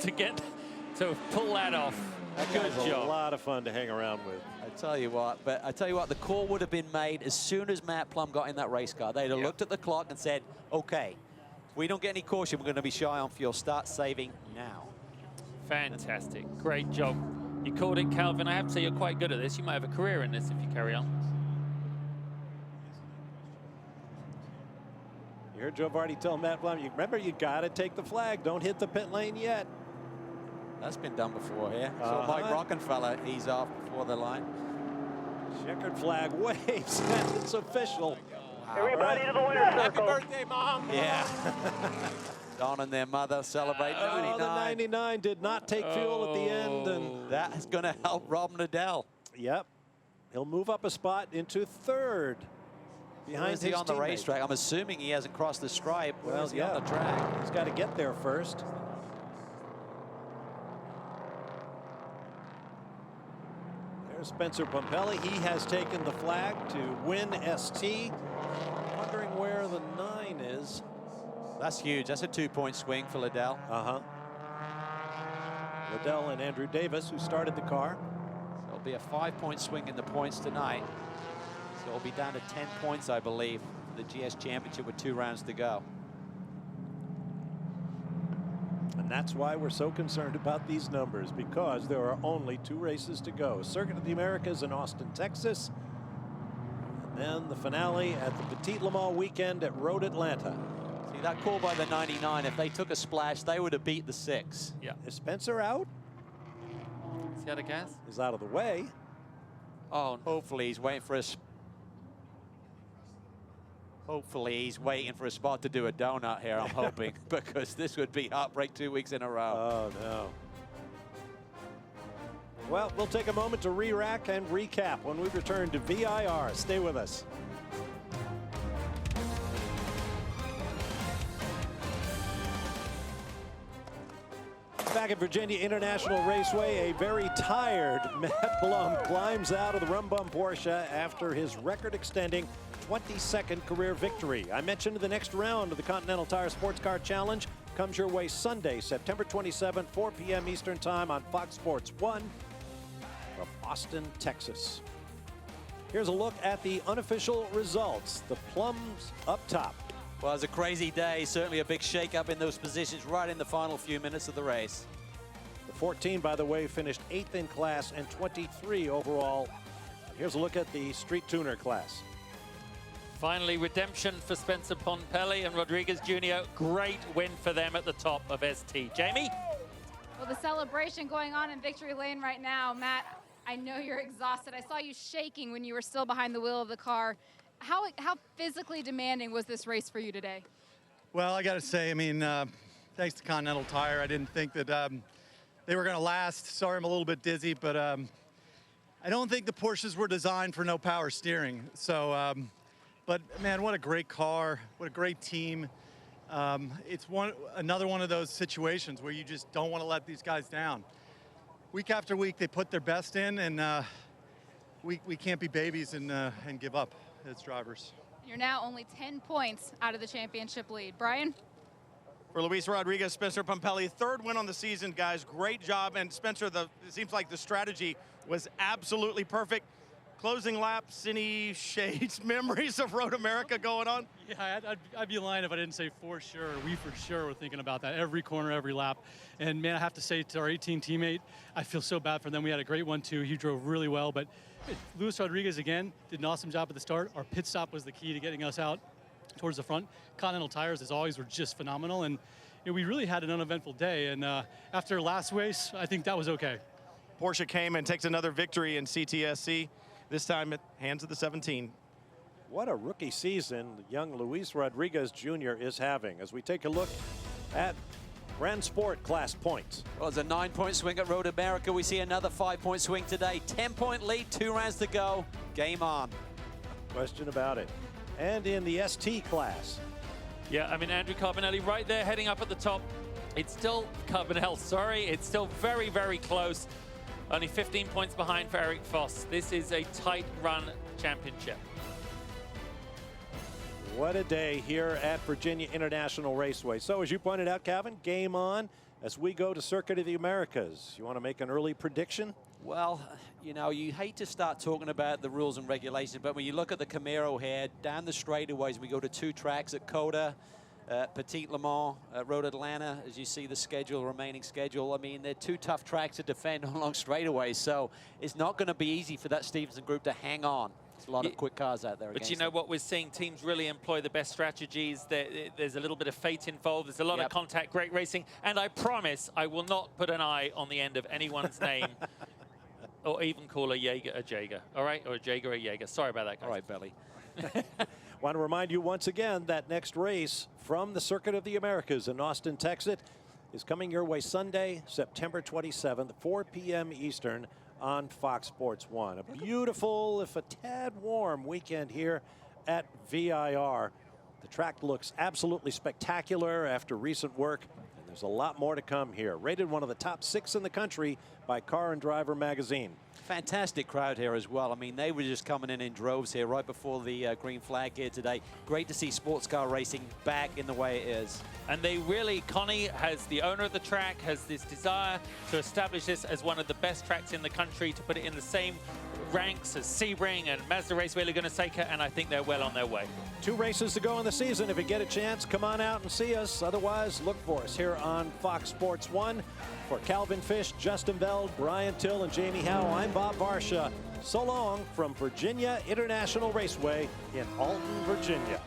to pull that off. That Good guy's job. A lot of fun to hang around with. I tell you what, the call would have been made as soon as Matt Plum got in that race car. They'd have looked at the clock and said, okay, if we don't get any caution, we're going to be shy on fuel. Start saving now. Fantastic. Great job. You called it, Calvin. I have to say you're quite good at this. You might have a career in this if you carry on. You heard Joe Vardy tell Matt Plum, remember, you got to take the flag. Don't hit the pit lane yet. That's been done before here. So Mike Rockenfeller ease off before the line. Checkered flag waves, and it's official. Everybody to the winner's circle. Happy birthday, Mom. Yeah. Don and their mother celebrate 99. The 99 did not take fuel at the end, and that's going to help Rob Nadell. Yep. He'll move up a spot into third. Behind Is he his on the teammate. racetrack? I'm assuming he hasn't crossed the stripe. Where Well, is he on the track? He's got to get there first. There's Spencer Pumpelly. He has taken the flag to win ST. Wondering where the 9 is. That's huge. That's a 2-point swing for Liddell. Liddell and Andrew Davis, who started the car. It'll be a 5-point swing in the points tonight. So it'll be down to 10 points, I believe, for the GS Championship with 2 rounds to go. And that's why we're so concerned about these numbers, because there are only 2 races to go. Circuit of the Americas in Austin, Texas. And then the finale at the Petit Le Mans weekend at Road Atlanta. See, that call by the 99, if they took a splash, they would have beat the 6. Yeah. Is Spencer out? Is he out of gas? He's out of the way. Oh, hopefully he's waiting for us. Hopefully he's waiting for a spot to do a donut here, I'm hoping, because this would be heartbreak 2 weeks in a row. Oh, no. Well, we'll take a moment to re-rack and recap when we return to VIR. Stay with us. Back at Virginia International Raceway, a very tired Matt Blum climbs out of the Rum Bum Porsche after his record-extending 22nd career victory. I mentioned the next round of the Continental Tire SportsCar Challenge comes your way Sunday, September 27th, 4 p.m. Eastern Time on Fox Sports 1 from Austin, Texas. Here's a look at the unofficial results. The Plums up top. Well, it was a crazy day. Certainly a big shake-up in those positions right in the final few minutes of the race. The 14, by the way, finished 8th in class and 23 overall. Here's a look at the Street Tuner class. Finally, redemption for Spencer Pumpelly and Rodriguez Jr. Great win for them at the top of ST. Jamie? Well, the celebration going on in Victory Lane right now. Matt, I know you're exhausted. I saw you shaking when you were still behind the wheel of the car. How physically demanding was this race for you today? Well, I got to say, I mean, thanks to Continental Tire, I didn't think that they were going to last. Sorry, I'm a little bit dizzy, but I don't think the Porsches were designed for no power steering. So, but man, what a great car, what a great team. It's another one of those situations where you just don't want to let these guys down. Week after week, they put their best in, and we can't be babies and give up as drivers. You're now only 10 points out of the championship lead. Brian? For Luis Rodriguez, Spencer Pumpelly, 3rd win on the season, guys. Great job. And Spencer, it seems like the strategy was absolutely perfect. Closing laps, any shades, memories of Road America going on? Yeah, I'd be lying if I didn't say for sure. We for sure were thinking about that every corner, every lap. And man, I have to say to our 18 teammate, I feel so bad for them. We had a great one too. He drove really well, but Luis Rodriguez again did an awesome job at the start. Our pit stop was the key to getting us out towards the front. Continental Tires, as always, were just phenomenal. And you know, we really had an uneventful day. And after last race, I think that was okay. Porsche came and takes another victory in CTSC. This time at hands of the 17. What a rookie season young Luis Rodriguez Jr. is having. As we take a look at Grand Sport class points. Well, it's a 9-point swing at Road America. We see another 5-point swing today. 10-point lead, 2 rounds to go. Game on. Question about it. And in the ST class. Yeah, I mean, Andrew Carbonelli right there heading up at the top. It's still Carbonell, sorry. It's still very, very close. Only 15 points behind for Eric Foss. This is a tight run championship. What a day here at Virginia International Raceway. So as you pointed out, Calvin, game on as we go to Circuit of the Americas. You want to make an early prediction? Well, you know, you hate to start talking about the rules and regulations, but when you look at the Camaro here, down the straightaways, we go to 2 tracks at Coda, Petit Le Mans, Road Atlanta, as you see the schedule, remaining schedule. I mean, they're 2 tough tracks to defend on long straightaways, so it's not going to be easy for that Stevenson group to hang on. There's a lot of quick cars out there. But you know what, we're seeing teams really employ the best strategies. There's a little bit of fate involved. There's a lot of contact, great racing. And I promise I will not put an I on the end of anyone's name or even call a Jaeger a Jaeger. All right? Or a Jaeger a Jaeger. Sorry about that, guys. All right, Belly. Want to remind you once again that next race from the Circuit of the Americas in Austin, Texas is coming your way Sunday, September 27th, 4 p.m. Eastern on Fox Sports 1. A beautiful, if a tad warm weekend here at VIR. The track looks absolutely spectacular after recent work, and there's a lot more to come here. Rated one of the top 6 in the country by Car and Driver magazine. Fantastic crowd here as well. I mean, they were just coming in droves here right before the green flag here today. Great to see sports car racing back in the way it is. And they really, Connie, has the owner of the track, has this desire to establish this as one of the best tracks in the country, to put it in the same ranks as Sebring and Mazda Raceway, Laguna Seca, and I think they're well on their way. 2 races to go in the season. If you get a chance, come on out and see us. Otherwise, look for us here on Fox Sports 1. For Calvin Fish, Justin Veld, Brian Till, and Jamie Howe, I'm Bob Varsha. So long from VIRginia International Raceway in Alton, Virginia.